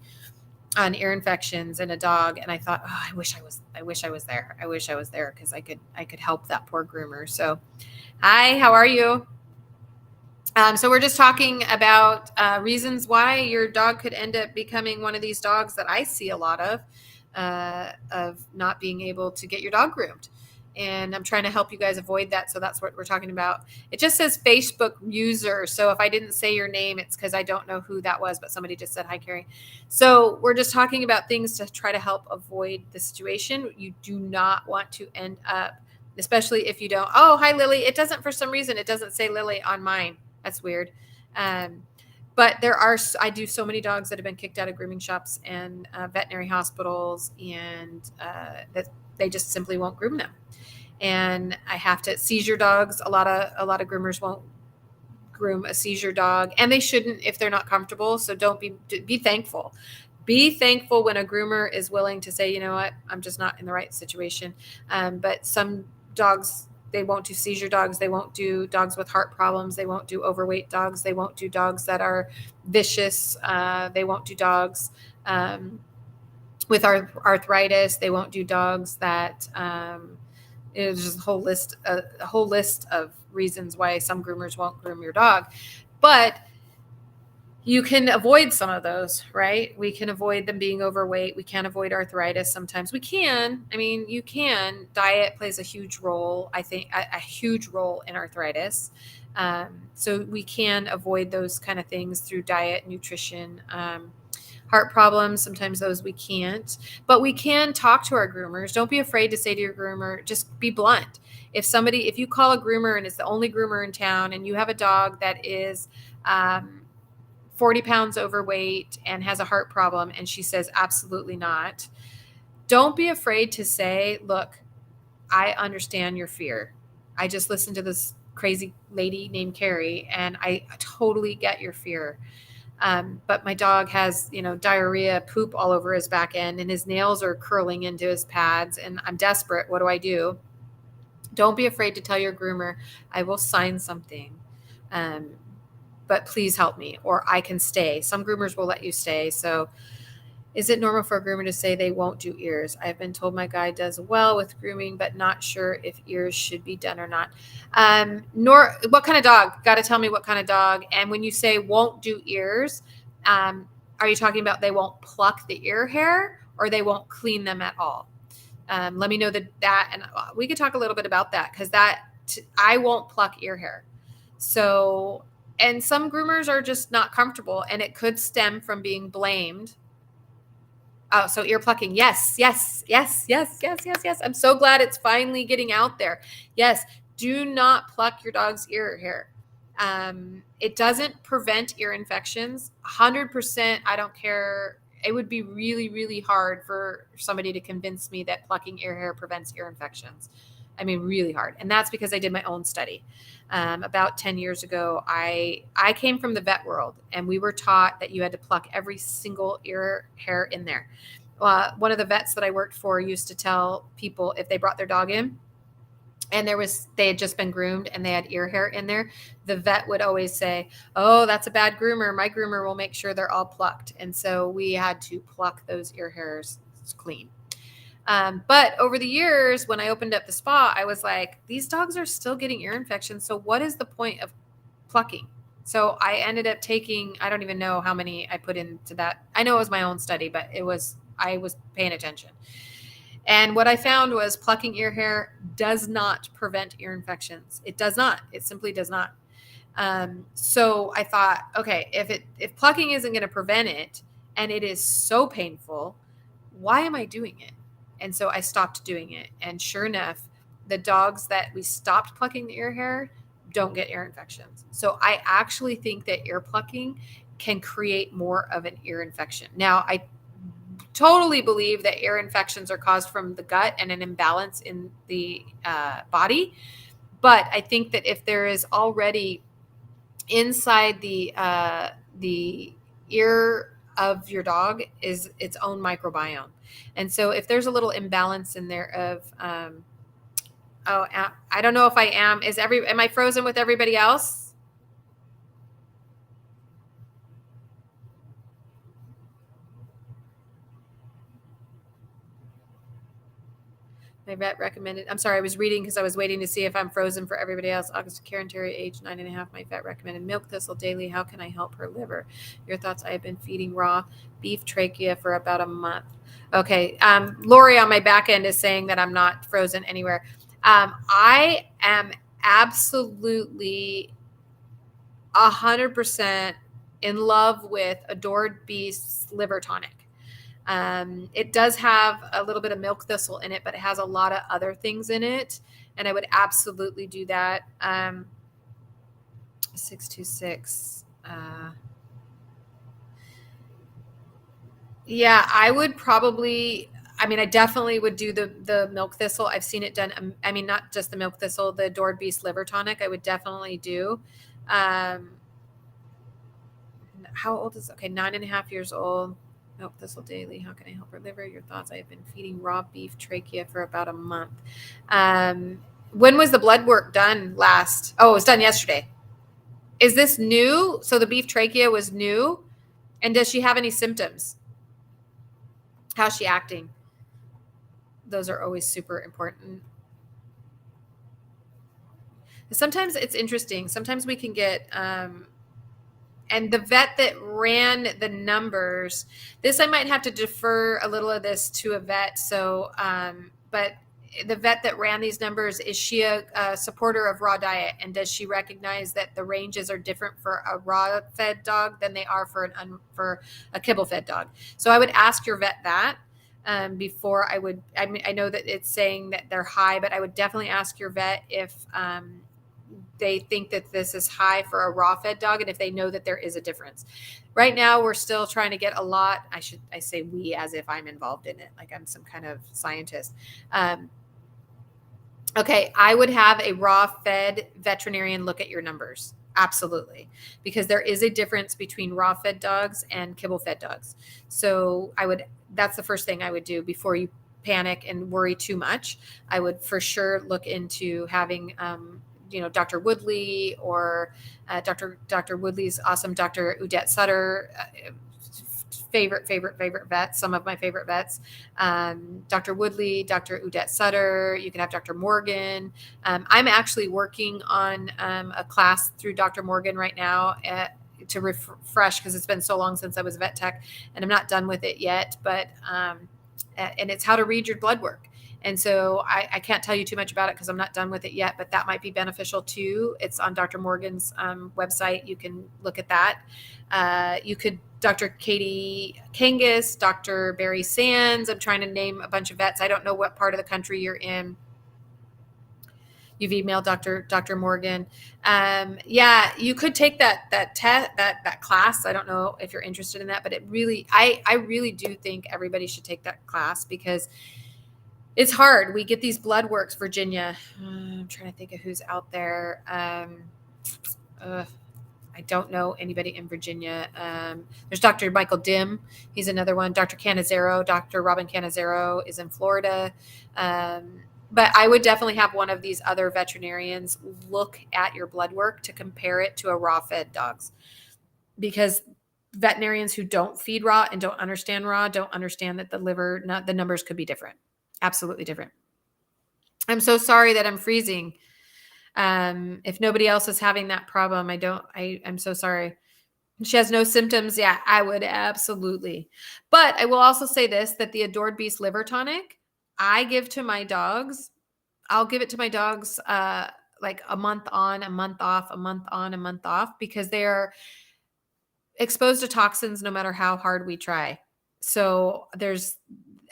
on ear infections in a dog. And I thought, oh, I wish I was there. I wish I was there because I could help that poor groomer. So, hi, how are you? So we're just talking about reasons why your dog could end up becoming one of these dogs that I see a lot of not being able to get your dog groomed. And I'm trying to help you guys avoid that. So that's what we're talking about. It just says Facebook user. So if I didn't say your name, it's because I don't know who that was, but somebody just said, hi, Carrie. So we're just talking about things to try to help avoid the situation. You do not want to end up, especially if you don't. Oh, hi, Lily. It doesn't, for some reason, it doesn't say Lily on mine. That's weird. But I do so many dogs that have been kicked out of grooming shops and veterinary hospitals, and that they just simply won't groom them. And I have to seizure dogs. A lot of groomers won't groom a seizure dog, and they shouldn't if they're not comfortable. So don't be thankful. Be thankful when a groomer is willing to say, you know what, I'm just not in the right situation. But some dogs, they won't do seizure dogs. They won't do dogs with heart problems. They won't do overweight dogs. They won't do dogs that are vicious. They won't do dogs with arthritis. They won't do dogs that there's just a whole list of reasons why some groomers won't groom your dog. But you can avoid some of those, right? We can avoid them being overweight. We can't avoid arthritis. Sometimes we can. I mean, you can. Diet plays a huge role, I think, a huge role in arthritis. So we can avoid those kind of things through diet, nutrition, heart problems. Sometimes those we can't, but we can talk to our groomers. Don't be afraid to say to your groomer, just be blunt. If you call a groomer and it's the only groomer in town and you have a dog that is 40 pounds overweight and has a heart problem, and she says, absolutely not. Don't be afraid to say, look, I understand your fear. I just listened to this crazy lady named Carrie, and I totally get your fear. But my dog has, diarrhea, poop all over his back end, and his nails are curling into his pads, and I'm desperate. What do I do? Don't be afraid to tell your groomer, I will sign something. But please help me, or I can stay. Some groomers will let you stay. So is it normal for a groomer to say they won't do ears? I've been told my guy does well with grooming, but not sure if ears should be done or not. What kind of dog? Got to tell me what kind of dog. And when you say won't do ears, are you talking about they won't pluck the ear hair or they won't clean them at all? Let me know that, and we could talk a little bit about that, because I won't pluck ear hair. So, and some groomers are just not comfortable, and it could stem from being blamed. Oh, so ear plucking. Yes. I'm so glad it's finally getting out there. Yes. Do not pluck your dog's ear hair. It doesn't prevent ear infections. 100%. I don't care. It would be really, really hard for somebody to convince me that plucking ear hair prevents ear infections. I mean, really hard. And that's because I did my own study. About 10 years ago, I came from the vet world, and we were taught that you had to pluck every single ear hair in there. One of the vets that I worked for used to tell people if they brought their dog in, and they had just been groomed and they had ear hair in there, the vet would always say, "Oh, that's a bad groomer. My groomer will make sure they're all plucked." And so we had to pluck those ear hairs clean. But over the years, when I opened up the spa, I was like, these dogs are still getting ear infections. So what is the point of plucking? So I ended up taking, I don't even know how many I put into that. I know it was my own study, but I was paying attention. And what I found was plucking ear hair does not prevent ear infections. It does not. It simply does not. So I thought, okay, if plucking isn't going to prevent it, and it is so painful, why am I doing it? And so I stopped doing it. And sure enough, the dogs that we stopped plucking the ear hair don't get ear infections. So I actually think that ear plucking can create more of an ear infection. Now, I totally believe that ear infections are caused from the gut and an imbalance in the body. But I think that if there is already inside the ear of your dog is its own microbiome, and so if there's a little imbalance in there of I don't know if I am. Am I frozen with everybody else? My vet recommended. I'm sorry, I was reading because I was waiting to see if I'm frozen for everybody else. August Karen Terry, age 9.5. My vet recommended milk thistle daily. How can I help her liver? Your thoughts? I have been feeding raw beef trachea for about a month. Okay. Lori on my back end is saying that I'm not frozen anywhere. I am absolutely 100% in love with Adored Beast's liver tonic. It does have a little bit of milk thistle in it, but it has a lot of other things in it. And I would absolutely do that. 626. Yeah, I would probably, I mean, I definitely would do the milk thistle. I've seen it done. I mean, not just the milk thistle, the Adored Beast liver tonic, I would definitely do. Um, how old is, okay, 9.5 years old. Milk thistle daily. How can I help her liver? Your thoughts? I have been feeding raw beef trachea for about a month. When was the blood work done last? Oh, it was done yesterday. Is this new? So the beef trachea was new. And does she have any symptoms? How's she acting? Those are always super important. Sometimes it's interesting. Sometimes we can get and the vet that ran the numbers, this I might have to defer a little of this to a vet. So, but the vet that ran these numbers, is she a supporter of raw diet, and does she recognize that the ranges are different for a raw fed dog than they are for for a kibble fed dog? So I would ask your vet that. Before I would, I mean, I know that it's saying that they're high, but I would definitely ask your vet if they think that this is high for a raw fed dog, and if they know that there is a difference. Right now we're still trying to get a lot, I say we as if I'm involved in it, like I'm some kind of scientist. Okay, I would have a raw fed veterinarian look at your numbers. Absolutely. Because there is a difference between raw fed dogs and kibble fed dogs. So that's the first thing I would do before you panic and worry too much. I would for sure look into having Dr. Woodley or Dr. Woodley's awesome Dr. Udette Sutter, favorite vets, some of my favorite vets. Dr. Woodley, Dr. Udette Sutter, you can have Dr. Morgan. I'm actually working on a class through Dr. Morgan right now to refresh, because it's been so long since I was a vet tech, and I'm not done with it yet, but and it's how to read your blood work. And so I can't tell you too much about it because I'm not done with it yet, but that might be beneficial too. It's on Dr. Morgan's website. You can look at that. You could, Dr. Katie Kangas, Dr. Barry Sands. I'm trying to name a bunch of vets. I don't know what part of the country you're in. You've emailed Dr. Morgan. Yeah, you could take that class. I don't know if you're interested in that, but I really do think everybody should take that class, because it's hard. We get these blood works, Virginia. I'm trying to think of who's out there. I don't know anybody in Virginia. There's Dr. Michael Dim. He's another one. Dr. Canizero, Dr. Robin Canizero is in Florida. But I would definitely have one of these other veterinarians look at your blood work to compare it to a raw fed dog's, because veterinarians who don't feed raw and don't understand raw don't understand that the liver, not the numbers could be different. Absolutely different. I'm so sorry that I'm freezing. If nobody else is having that problem, I'm so sorry. She has no symptoms. Yeah, I would absolutely. But I will also say this, that the Adored Beast liver tonic, I give to my dogs. I'll give it to my dogs like a month on, a month off, a month on, a month off, because they are exposed to toxins no matter how hard we try. So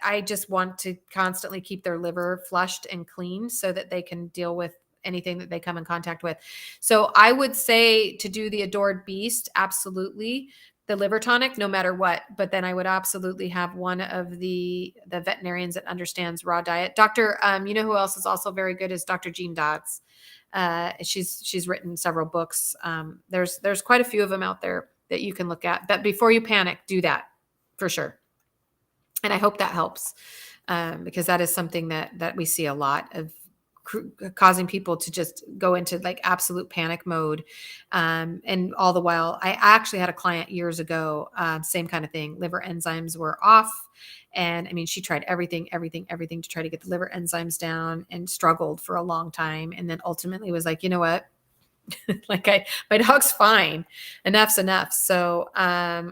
I just want to constantly keep their liver flushed and clean so that they can deal with anything that they come in contact with. So I would say to do the Adored Beast, absolutely, the liver tonic, no matter what. But then I would absolutely have one of the veterinarians that understands raw diet. Doctor, you know who else is also very good is Dr. Jean Dodds. She's written several books. There's quite a few of them out there that you can look at. But before you panic, do that for sure. And I hope that helps, because that is something that we see a lot of, causing people to just go into like absolute panic mode. And all the while, I actually had a client years ago, same kind of thing. Liver enzymes were off. And I mean, she tried everything to try to get the liver enzymes down and struggled for a long time. And then ultimately was like, you know what? Like my dog's fine. Enough's enough. So,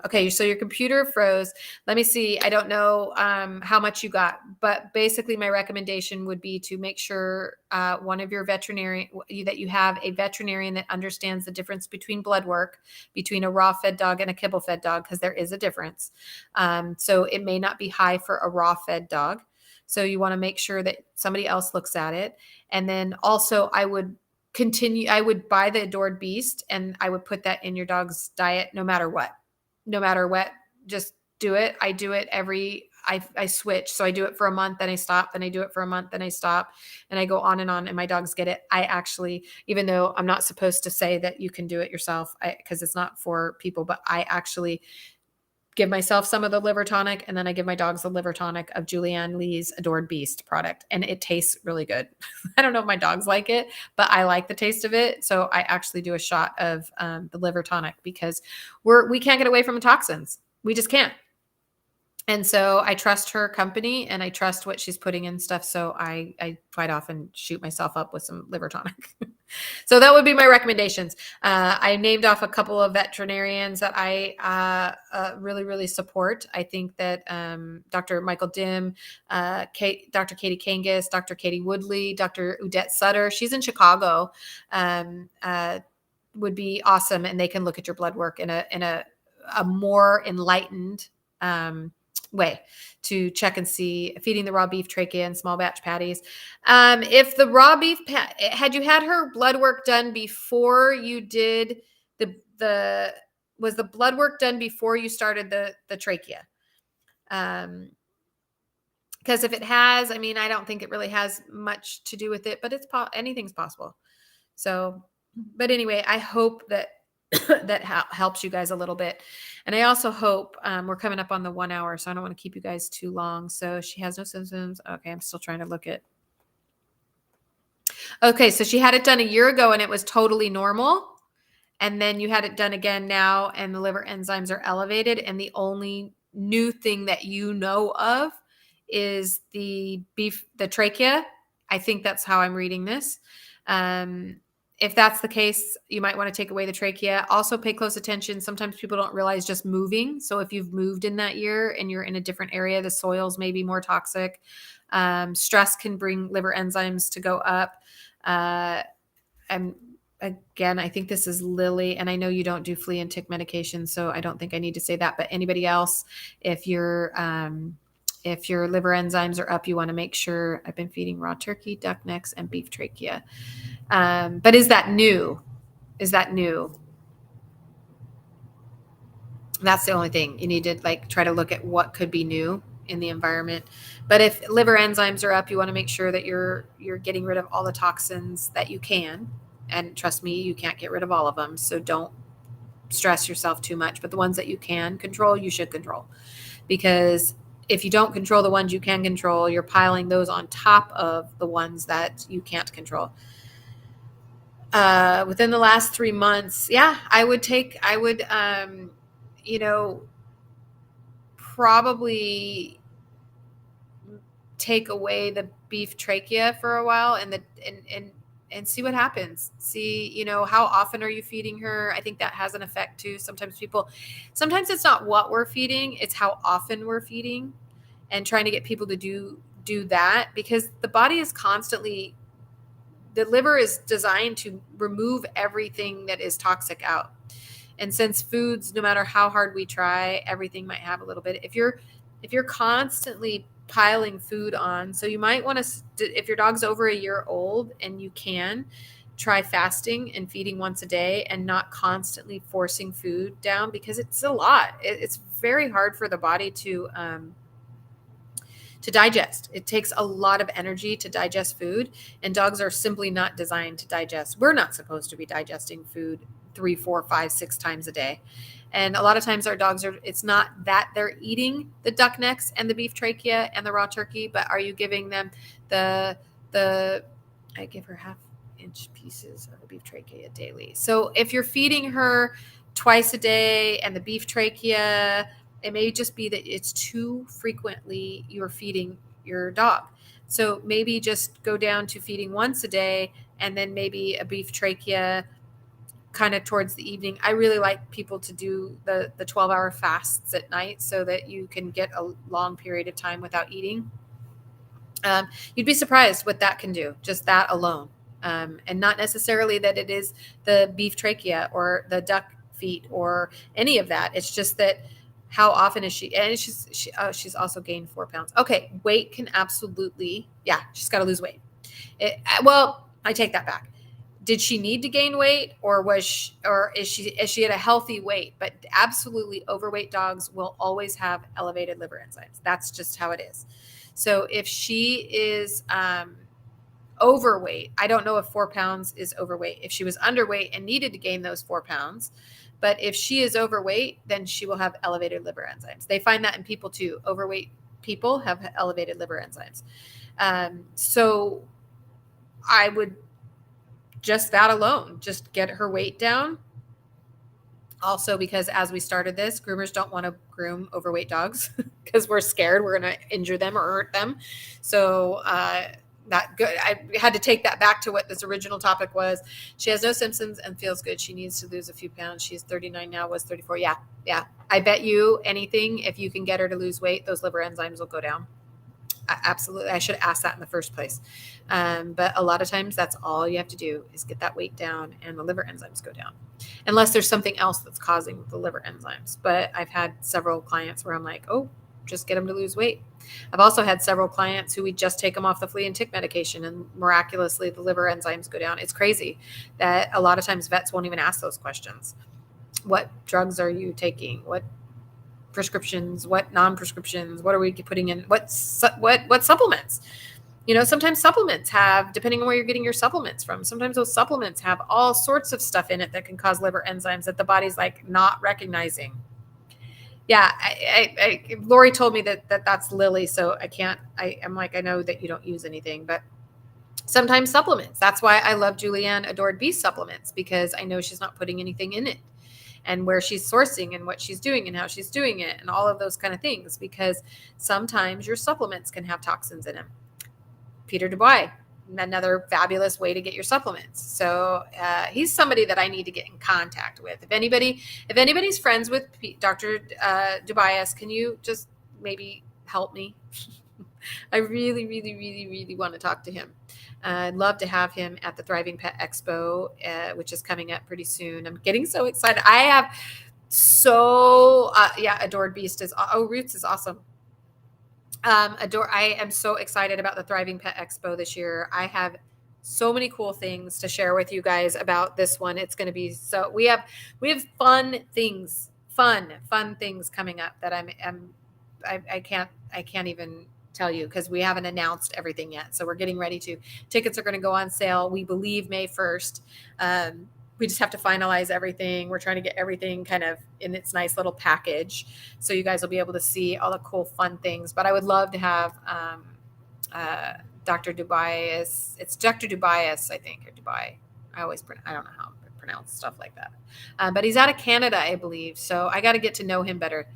okay. So your computer froze. Let me see. I don't know, how much you got, but basically my recommendation would be to make sure, one of your veterinarian, that you have a veterinarian that understands the difference between blood work, between a raw fed dog and a kibble fed dog, 'cause there is a difference. So it may not be high for a raw fed dog. So you want to make sure that somebody else looks at it. And then also I would buy the Adored Beast and I would put that in your dog's diet no matter what, just do it. I do it I switch. So I do it for a month, then I stop, then I do it for a month, then I stop, and I go on, and my dogs get it. I actually, even though I'm not supposed to say that you can do it yourself, because it's not for people, but I actually give myself some of the liver tonic, and then I give my dogs the liver tonic of Julianne Lee's Adored Beast product, and it tastes really good. I don't know if my dogs like it, but I like the taste of it. So I actually do a shot of the liver tonic, because we can't get away from the toxins. We just can't. And so I trust her company and I trust what she's putting in stuff. So I quite often shoot myself up with some liver tonic. So that would be my recommendations. I named off a couple of veterinarians that I really, really support. I think that Dr. Michael Dim, Dr. Katie Kangas, Dr. Katie Woodley, Dr. Udette Sutter, she's in Chicago, would be awesome. And they can look at your blood work in a more enlightened way to check and see feeding the raw beef trachea and small batch patties. If the raw beef, had you had her blood work done before you did was the blood work done before you started the trachea? Because if it has, I mean, I don't think it really has much to do with it, but anything's possible. So, but anyway, I hope that that helps you guys a little bit. And I also hope, we're coming up on the 1 hour, so I don't want to keep you guys too long. So she has no symptoms. Okay. I'm still trying to look at. Okay. So she had it done a year ago and it was totally normal. And then you had it done again now and the liver enzymes are elevated. And the only new thing that you know of is the trachea. I think that's how I'm reading this. If that's the case, you might want to take away the trachea. Also pay close attention. Sometimes people don't realize just moving. So if you've moved in that year and you're in a different area, the soils may be more toxic. Stress can bring liver enzymes to go up. And again, I think this is Lily, and I know you don't do flea and tick medication, so I don't think I need to say that. But anybody else, if your liver enzymes are up, you want to make sure. I've been feeding raw turkey, duck necks, and beef trachea. But is that new? That's the only thing. You need to try to look at what could be new in the environment. But if liver enzymes are up, you want to make sure that you're getting rid of all the toxins that you can. And trust me, you can't get rid of all of them. So don't stress yourself too much. But the ones that you can control, you should control. Because if you don't control the ones you can control, you're piling those on top of the ones that you can't control. Within the last 3 months, yeah, I would, you know, probably take away the beef trachea for a while and see what happens. See, how often are you feeding her? I think that has an effect too. Sometimes it's not what we're feeding, it's how often we're feeding, and trying to get people to do that, because the liver is designed to remove everything that is toxic out. And since foods, no matter how hard we try, everything might have a little bit. If you're constantly piling food on, so you might want to, if your dog's over a year old and you can, try fasting and feeding once a day and not constantly forcing food down, because it's a lot. It's very hard for the body to digest. It takes a lot of energy to digest food, and dogs are simply not designed to digest. We're not supposed to be digesting food 3, 4, 5, 6 times a day. And a lot of times our dogs it's not that they're eating the duck necks and the beef trachea and the raw turkey, but are you giving them I give her 1/2 inch pieces of the beef trachea daily. So if you're feeding her twice a day and the beef trachea, it may just be that it's too frequently you're feeding your dog. So maybe just go down to feeding once a day, and then maybe a beef trachea kind of towards the evening. I really like people to do the 12-hour fasts at night so that you can get a long period of time without eating. You'd be surprised what that can do, just that alone. And not necessarily that it is the beef trachea or the duck feet or any of that. It's just that how often is she? And she's also gained 4 pounds. Okay, weight can absolutely, yeah, she's got to lose weight. Well, I take that back. Did she need to gain weight, or is she at a healthy weight? But absolutely, overweight dogs will always have elevated liver enzymes. That's just how it is. So if she is overweight, I don't know if 4 pounds is overweight. If she was underweight and needed to gain those 4 pounds, but if she is overweight, then she will have elevated liver enzymes. They find that in people too. Overweight people have elevated liver enzymes. So I would, just that alone, just get her weight down. Also, because as we started this, groomers don't want to groom overweight dogs because we're scared we're going to injure them or hurt them. So not good. I had to take that back to what this original topic was. She has no symptoms and feels good. She needs to lose a few pounds. She's 39 now, was 34. Yeah. I bet you anything, if you can get her to lose weight, those liver enzymes will go down. Absolutely. I should ask that in the first place. But a lot of times that's all you have to do is get that weight down and the liver enzymes go down, unless there's something else that's causing the liver enzymes. But I've had several clients where I'm like, oh, just get them to lose weight. I've also had several clients who we just take them off the flea and tick medication, and miraculously the liver enzymes go down. It's crazy that a lot of times vets won't even ask those questions. What drugs are you taking? What prescriptions, what non-prescriptions, what are we putting in, what supplements? Sometimes supplements have, depending on where you're getting your supplements from, sometimes those supplements have all sorts of stuff in it that can cause liver enzymes that the body's like not recognizing. Yeah, Lori told me that's Lily, so I'm like, I know that you don't use anything, but sometimes supplements. That's why I love Julianne Adored Beast supplements, because I know she's not putting anything in it, and where she's sourcing and what she's doing and how she's doing it and all of those kind of things, because sometimes your supplements can have toxins in them. Peter Dubois, another fabulous way to get your supplements. So he's somebody that I need to get in contact with. If anybody's friends with Dr. Dubois, can you just maybe help me? I really, really, really, really want to talk to him. I'd love to have him at the Thriving Pet Expo, which is coming up pretty soon. I'm getting so excited. I have Adored Beast Roots is awesome. I am so excited about the Thriving Pet Expo this year. I have so many cool things to share with you guys about this one. It's going to be we have fun things coming up that I can't even tell you, because we haven't announced everything yet. So we're getting ready to. Tickets are going to go on sale, we believe, May 1st. we just have to finalize everything. We're trying to get everything kind of in its nice little package, so you guys will be able to see all the cool, fun things. But I would love to have uh, Dr. Dubai's. It's Dr. Dubai's, I think, or Dubai. I don't know how to pronounce stuff like that. But he's out of Canada, I believe. So I got to get to know him better.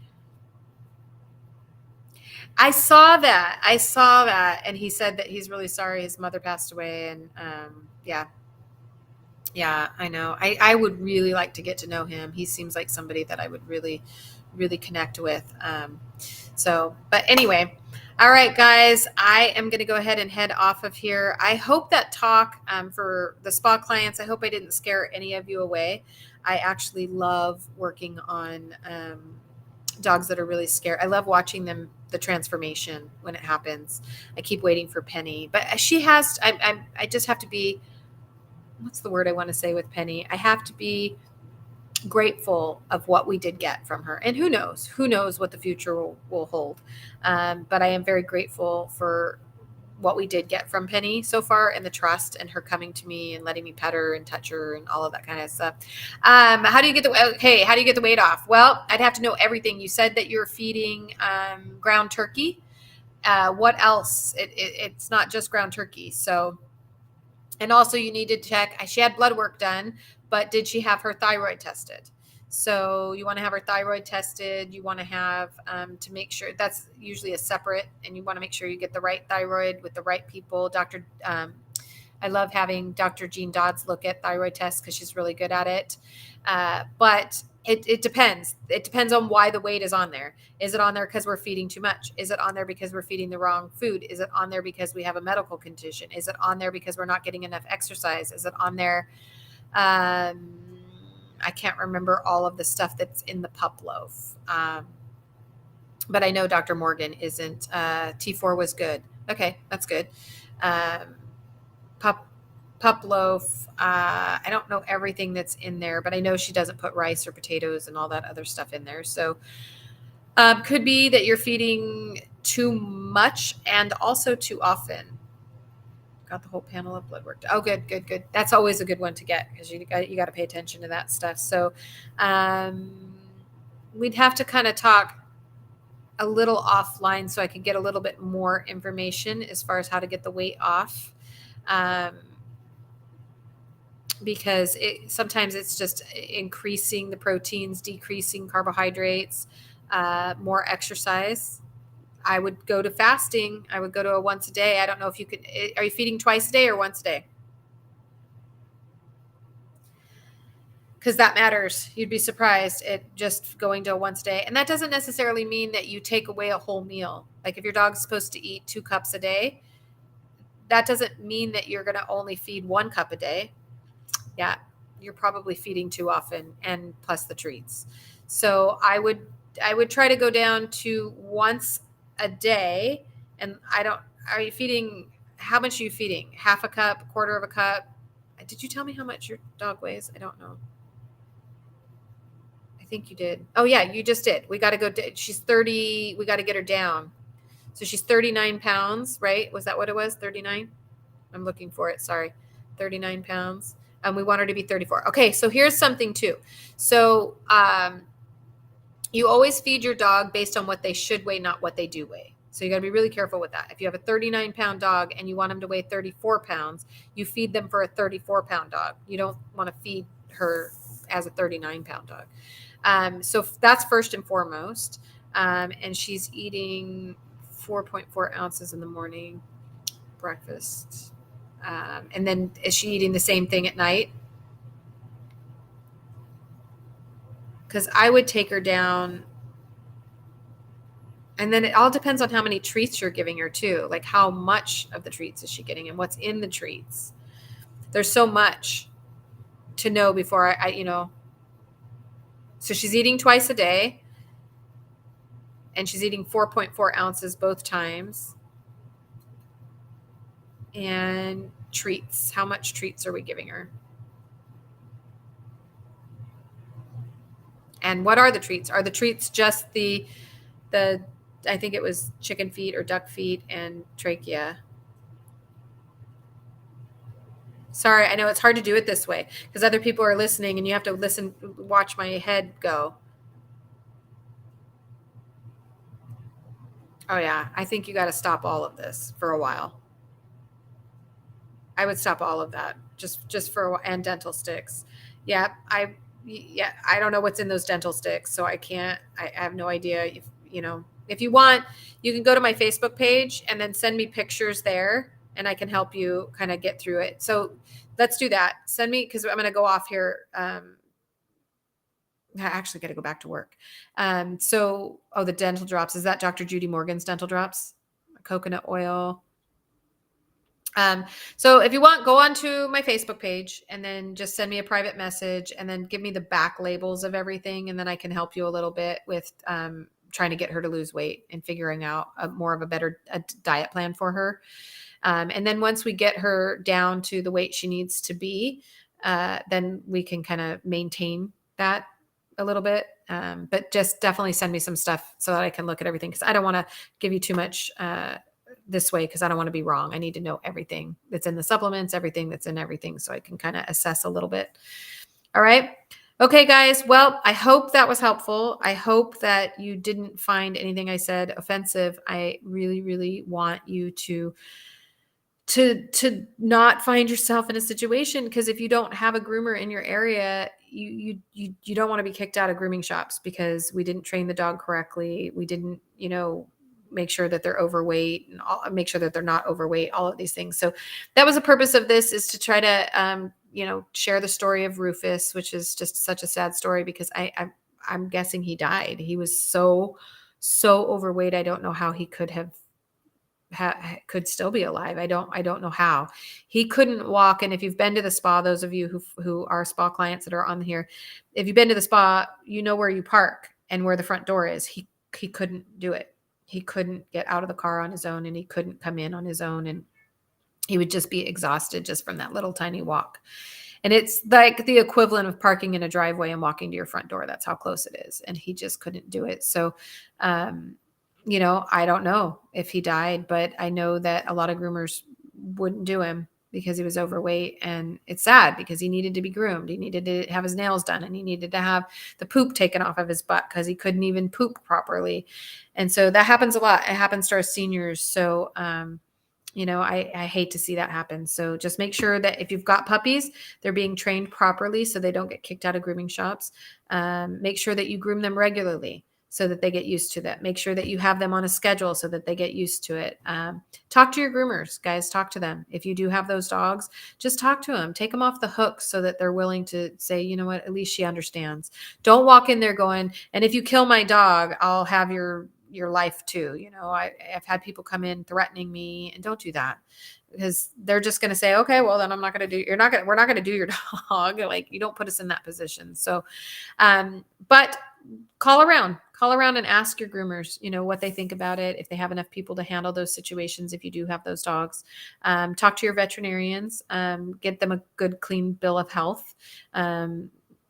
I saw that. I saw that, and he said that he's really sorry his mother passed away, and yeah, yeah, I know. I would really like to get to know him. He seems like somebody that I would really, really connect with. So, but anyway, all right, guys, I am going to go ahead and head off of here. I hope that talk for the spa clients, I hope I didn't scare any of you away. I actually love working on dogs that are really scared. I love watching them, the transformation when it happens. I keep waiting for Penny, but she has, I just have to be, what's the word I want to say with Penny? I have to be grateful of what we did get from her. And who knows what the future will hold. But I am very grateful for what we did get from Penny so far, and the trust and her coming to me and letting me pet her and touch her and all of that kind of stuff. How do you get the weight off? Well, I'd have to know everything. You said that you're feeding ground turkey. What else? It's not just ground turkey. So, and also you need to check, she had blood work done, but did she have her thyroid tested? So you want to have her thyroid tested. You want to have to make sure that's usually a separate, and you want to make sure you get the right thyroid with the right people. I love having Dr. Jean Dodds look at thyroid tests because she's really good at it. But it depends. It depends on why the weight is on there. Is it on there because we're feeding too much? Is it on there because we're feeding the wrong food? Is it on there because we have a medical condition? Is it on there because we're not getting enough exercise? Is it on there? I can't remember all of the stuff that's in the pup loaf. But I know Dr. Morgan isn't. T4 was good. Okay, that's good. Pup loaf. I don't know everything that's in there, but I know she doesn't put rice or potatoes and all that other stuff in there. So could be that you're feeding too much and also too often. Got the whole panel of blood work. Oh, good. That's always a good one to get because you got to pay attention to that stuff. So we'd have to kind of talk a little offline so I can get a little bit more information as far as how to get the weight off. Because sometimes it's just increasing the proteins, decreasing carbohydrates, more exercise. I would go to fasting. I would go to a once a day. I don't know if you could. Are you feeding twice a day or once a day? Because that matters. You'd be surprised at just going to a once a day. And that doesn't necessarily mean that you take away a whole meal. Like if your dog's supposed to eat 2 cups a day, that doesn't mean that you're going to only feed 1 cup a day. Yeah, you're probably feeding too often, and plus the treats. So I would try to go down to once a day. And are you feeding, how much are you feeding? Half a cup, quarter of a cup? Did you tell me how much your dog weighs? I don't know. I think you did. Oh yeah, you just did. We got to go. She's 30. We got to get her down. So she's 39 pounds, right? Was that what it was? 39? I'm looking for it. Sorry. 39 pounds. And we want her to be 34. Okay, so here's something too. So you always feed your dog based on what they should weigh, not what they do weigh. So you got to be really careful with that. If you have a 39-pound dog and you want them to weigh 34 pounds, you feed them for a 34-pound dog. You don't want to feed her as a 39-pound dog. So that's first and foremost. And she's eating 4.4 ounces in the morning, breakfast. And then is she eating the same thing at night? Because I would take her down. And then it all depends on how many treats you're giving her too. Like how much of the treats is she getting and what's in the treats. There's so much to know before I. So she's eating twice a day. And she's eating 4.4 ounces both times. And treats. How much treats are we giving her? And what are the treats? Are the treats just the I think it was chicken feet or duck feet and trachea. Sorry, I know it's hard to do it this way because other people are listening and you have to listen, watch my head go. Oh yeah, I think you got to stop all of this for a while. I would stop all of that just for a while, and dental sticks. Yeah, I don't know what's in those dental sticks, so I can't. I have no idea. If you know, if you want, you can go to my Facebook page and then send me pictures there, and I can help you kind of get through it. So let's do that. Send me because I'm going to go off here. I actually got to go back to work. Oh, the dental drops. Is that Dr. Judy Morgan's dental drops? Coconut oil. So if you want, go onto my Facebook page and then just send me a private message and then give me the back labels of everything. And then I can help you a little bit with trying to get her to lose weight and figuring out more of a better diet plan for her. And then once we get her down to the weight she needs to be, then we can kind of maintain that a little bit. But just definitely send me some stuff so that I can look at everything because I don't want to give you too much this way because I don't want to be wrong. I need to know everything that's in the supplements, everything that's in everything, so I can kind of assess a little bit. All right. Okay, guys. Well, I hope that was helpful. I hope that you didn't find anything I said offensive. I really, really want you to not find yourself in a situation because if you don't have a groomer in your area, you don't want to be kicked out of grooming shops because we didn't train the dog correctly. We didn't, make sure that they're overweight and make sure that they're not overweight, all of these things. So that was the purpose of this, is to try to, share the story of Rufus, which is just such a sad story because I'm guessing he died. He was so overweight. I don't know how he could have could still be alive. I don't know how he couldn't walk. And if you've been to the spa, those of you who are spa clients that are on here, if you've been to the spa, you know where you park and where the front door is. He couldn't do it. He couldn't get out of the car on his own and he couldn't come in on his own. And he would just be exhausted just from that little tiny walk. And it's like the equivalent of parking in a driveway and walking to your front door. That's how close it is. And he just couldn't do it. So, I don't know if he died, but I know that a lot of groomers wouldn't do him because he was overweight. And it's sad because he needed to be groomed. He needed to have his nails done and he needed to have the poop taken off of his butt because he couldn't even poop properly. And so that happens a lot. It happens to our seniors. So, I hate to see that happen. So just make sure that if you've got puppies, they're being trained properly so they don't get kicked out of grooming shops. Make sure that you groom them regularly so that they get used to that. Make sure that you have them on a schedule so that they get used to it. Talk to your groomers, guys. Talk to them. If you do have those dogs, just talk to them. Take them off the hook so that they're willing to say, you know what, at least she understands. Don't walk in there going, and if you kill my dog, I'll have your life too. I've had people come in threatening me, and don't do that because they're just going to say, okay, well then we're not going to do your dog. Like, you don't put us in that position. So, but call around and ask your groomers, what they think about it. If they have enough people to handle those situations, if you do have those dogs, talk to your veterinarians, get them a good, clean bill of health,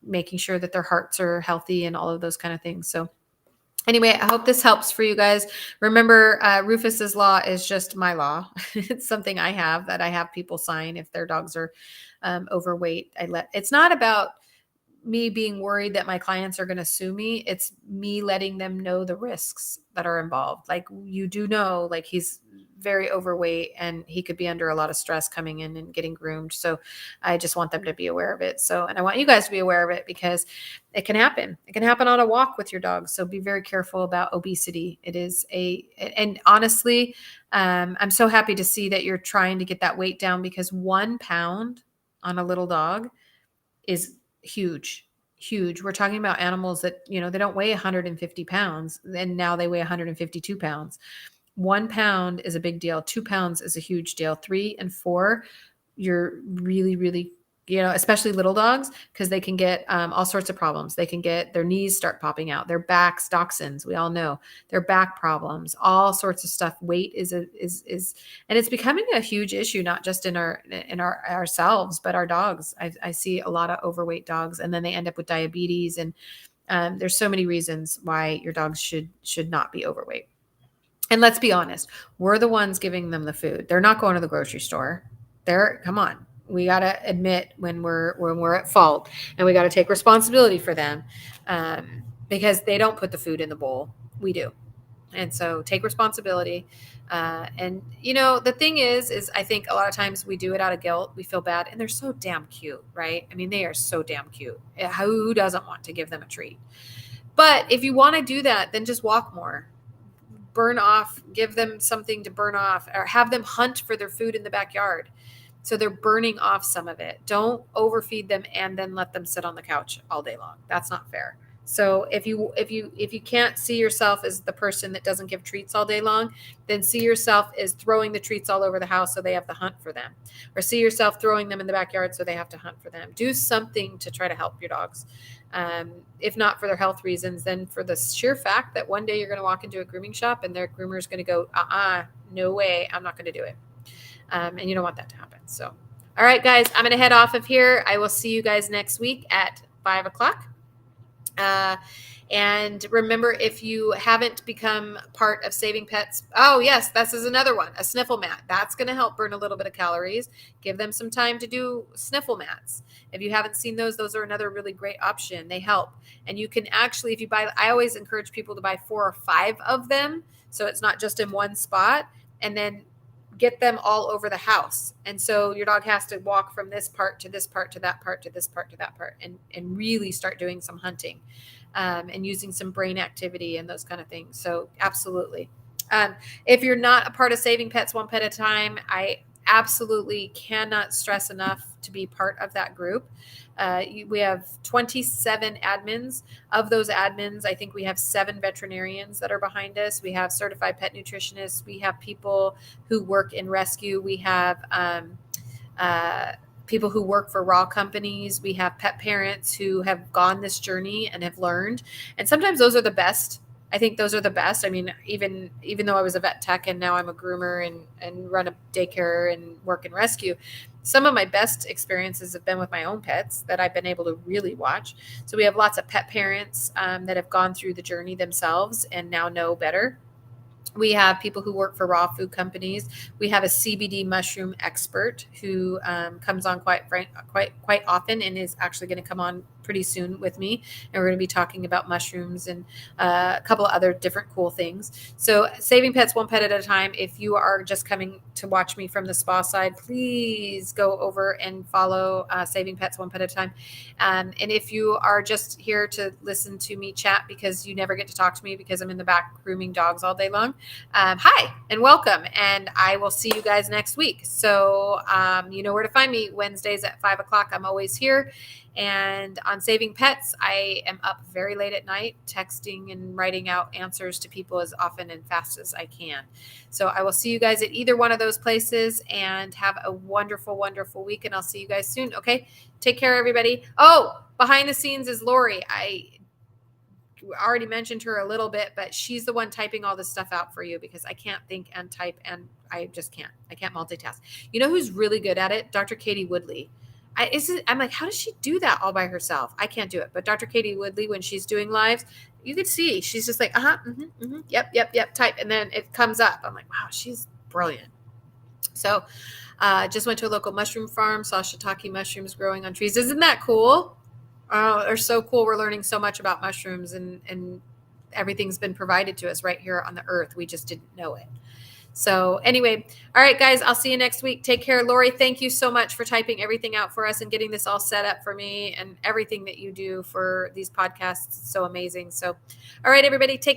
making sure that their hearts are healthy and all of those kind of things. So, anyway, I hope this helps for you guys. Remember, Rufus's law is just my law. It's something I have that I have people sign if their dogs are overweight. It's not about me being worried that my clients are going to sue me. It's me letting them know the risks that are involved. Like, you do know, like, he's very overweight and he could be under a lot of stress coming in and getting groomed. So I just want them to be aware of it. So, and I want you guys to be aware of it because it can happen. It can happen on a walk with your dog. So be very careful about obesity. It is and honestly, I'm so happy to see that you're trying to get that weight down because 1 pound on a little dog is huge. We're talking about animals that, they don't weigh 150 pounds and now they weigh 152 pounds. 1 pound is a big deal. 2 pounds is a huge deal. 3 and 4, you're really, really, especially little dogs, because they can get all sorts of problems. They can get their knees start popping out, their backs, dachshunds, we all know, their back problems, all sorts of stuff. Weight is and it's becoming a huge issue, not just in ourselves, but our dogs. I see a lot of overweight dogs, and then they end up with diabetes, and there's so many reasons why your dogs should not be overweight. And let's be honest, we're the ones giving them the food. They're not going to the grocery store. Come on. We got to admit when we're at fault, and we got to take responsibility for them, because they don't put the food in the bowl. We do. And so take responsibility. And the thing is I think a lot of times we do it out of guilt. We feel bad, and they're so damn cute, right? I mean, they are so damn cute. Who doesn't want to give them a treat? But if you want to do that, then just walk more, burn off, give them something to burn off, or have them hunt for their food in the backyard. So they're burning off some of it. Don't overfeed them and then let them sit on the couch all day long. That's not fair. So if you can't see yourself as the person that doesn't give treats all day long, then see yourself as throwing the treats all over the house so they have to hunt for them, or see yourself throwing them in the backyard so they have to hunt for them. Do something to try to help your dogs. If not for their health reasons, then for the sheer fact that one day you're going to walk into a grooming shop and their groomer is going to go, no way, I'm not going to do it. And you don't want that to happen. So, all right, guys, I'm going to head off of here. I will see you guys next week at 5:00. And remember, if you haven't become part of Saving Pets, oh yes, this is another one, a sniffle mat. That's going to help burn a little bit of calories. Give them some time to do sniffle mats. If you haven't seen those are another really great option. They help. And you can actually, if you buy, I always encourage people to buy 4 or 5 of them, so it's not just in one spot, and then get them all over the house. And so your dog has to walk from this part to this part to that part to this part to that part, and really start doing some hunting, and using some brain activity and those kind of things. So absolutely. If you're not a part of Saving Pets One Pet at a Time, I absolutely cannot stress enough to be part of that group. We have 27 admins. Of those admins, I think we have 7 veterinarians that are behind us. We have certified pet nutritionists. We have people who work in rescue. We have people who work for raw companies. We have pet parents who have gone this journey and have learned. And sometimes those are the best. I think those are the best. I mean, even though I was a vet tech and now I'm a groomer and run a daycare and work in rescue, some of my best experiences have been with my own pets that I've been able to really watch. So we have lots of pet parents that have gone through the journey themselves and now know better. We have people who work for raw food companies. We have a CBD mushroom expert who comes on quite often, and is actually going to come on pretty soon with me. And we're going to be talking about mushrooms and a couple of other different cool things. So Saving Pets One Pet at a Time. If you are just coming to watch me from the Spaw side, please go over and follow Saving Pets One Pet at a Time. And if you are just here to listen to me chat because you never get to talk to me because I'm in the back grooming dogs all day long, hi and welcome. And I will see you guys next week. So you know where to find me. Wednesdays at 5:00. I'm always here. And on Saving Pets, I am up very late at night, texting and writing out answers to people as often and fast as I can. So I will see you guys at either one of those places, and have a wonderful, wonderful week. And I'll see you guys soon. Okay. Take care, everybody. Oh, behind the scenes is Lori. I already mentioned her a little bit, but she's the one typing all this stuff out for you, because I can't think and type, and I just can't. I can't multitask. You know who's really good at it? Dr. Katie Woodley. I'm like, how does she do that all by herself? I can't do it. But Dr. Katie Woodley, when she's doing lives, you could see she's just like, yep, type. And then it comes up. I'm like, wow, she's brilliant. So just went to a local mushroom farm, saw shiitake mushrooms growing on trees. Isn't that cool? Oh, they're so cool. We're learning so much about mushrooms, and everything's been provided to us right here on the earth. We just didn't know it. So anyway, all right, guys, I'll see you next week. Take care. Lori, thank you so much for typing everything out for us and getting this all set up for me, and everything that you do for these podcasts. It's so amazing. So, all right, everybody, take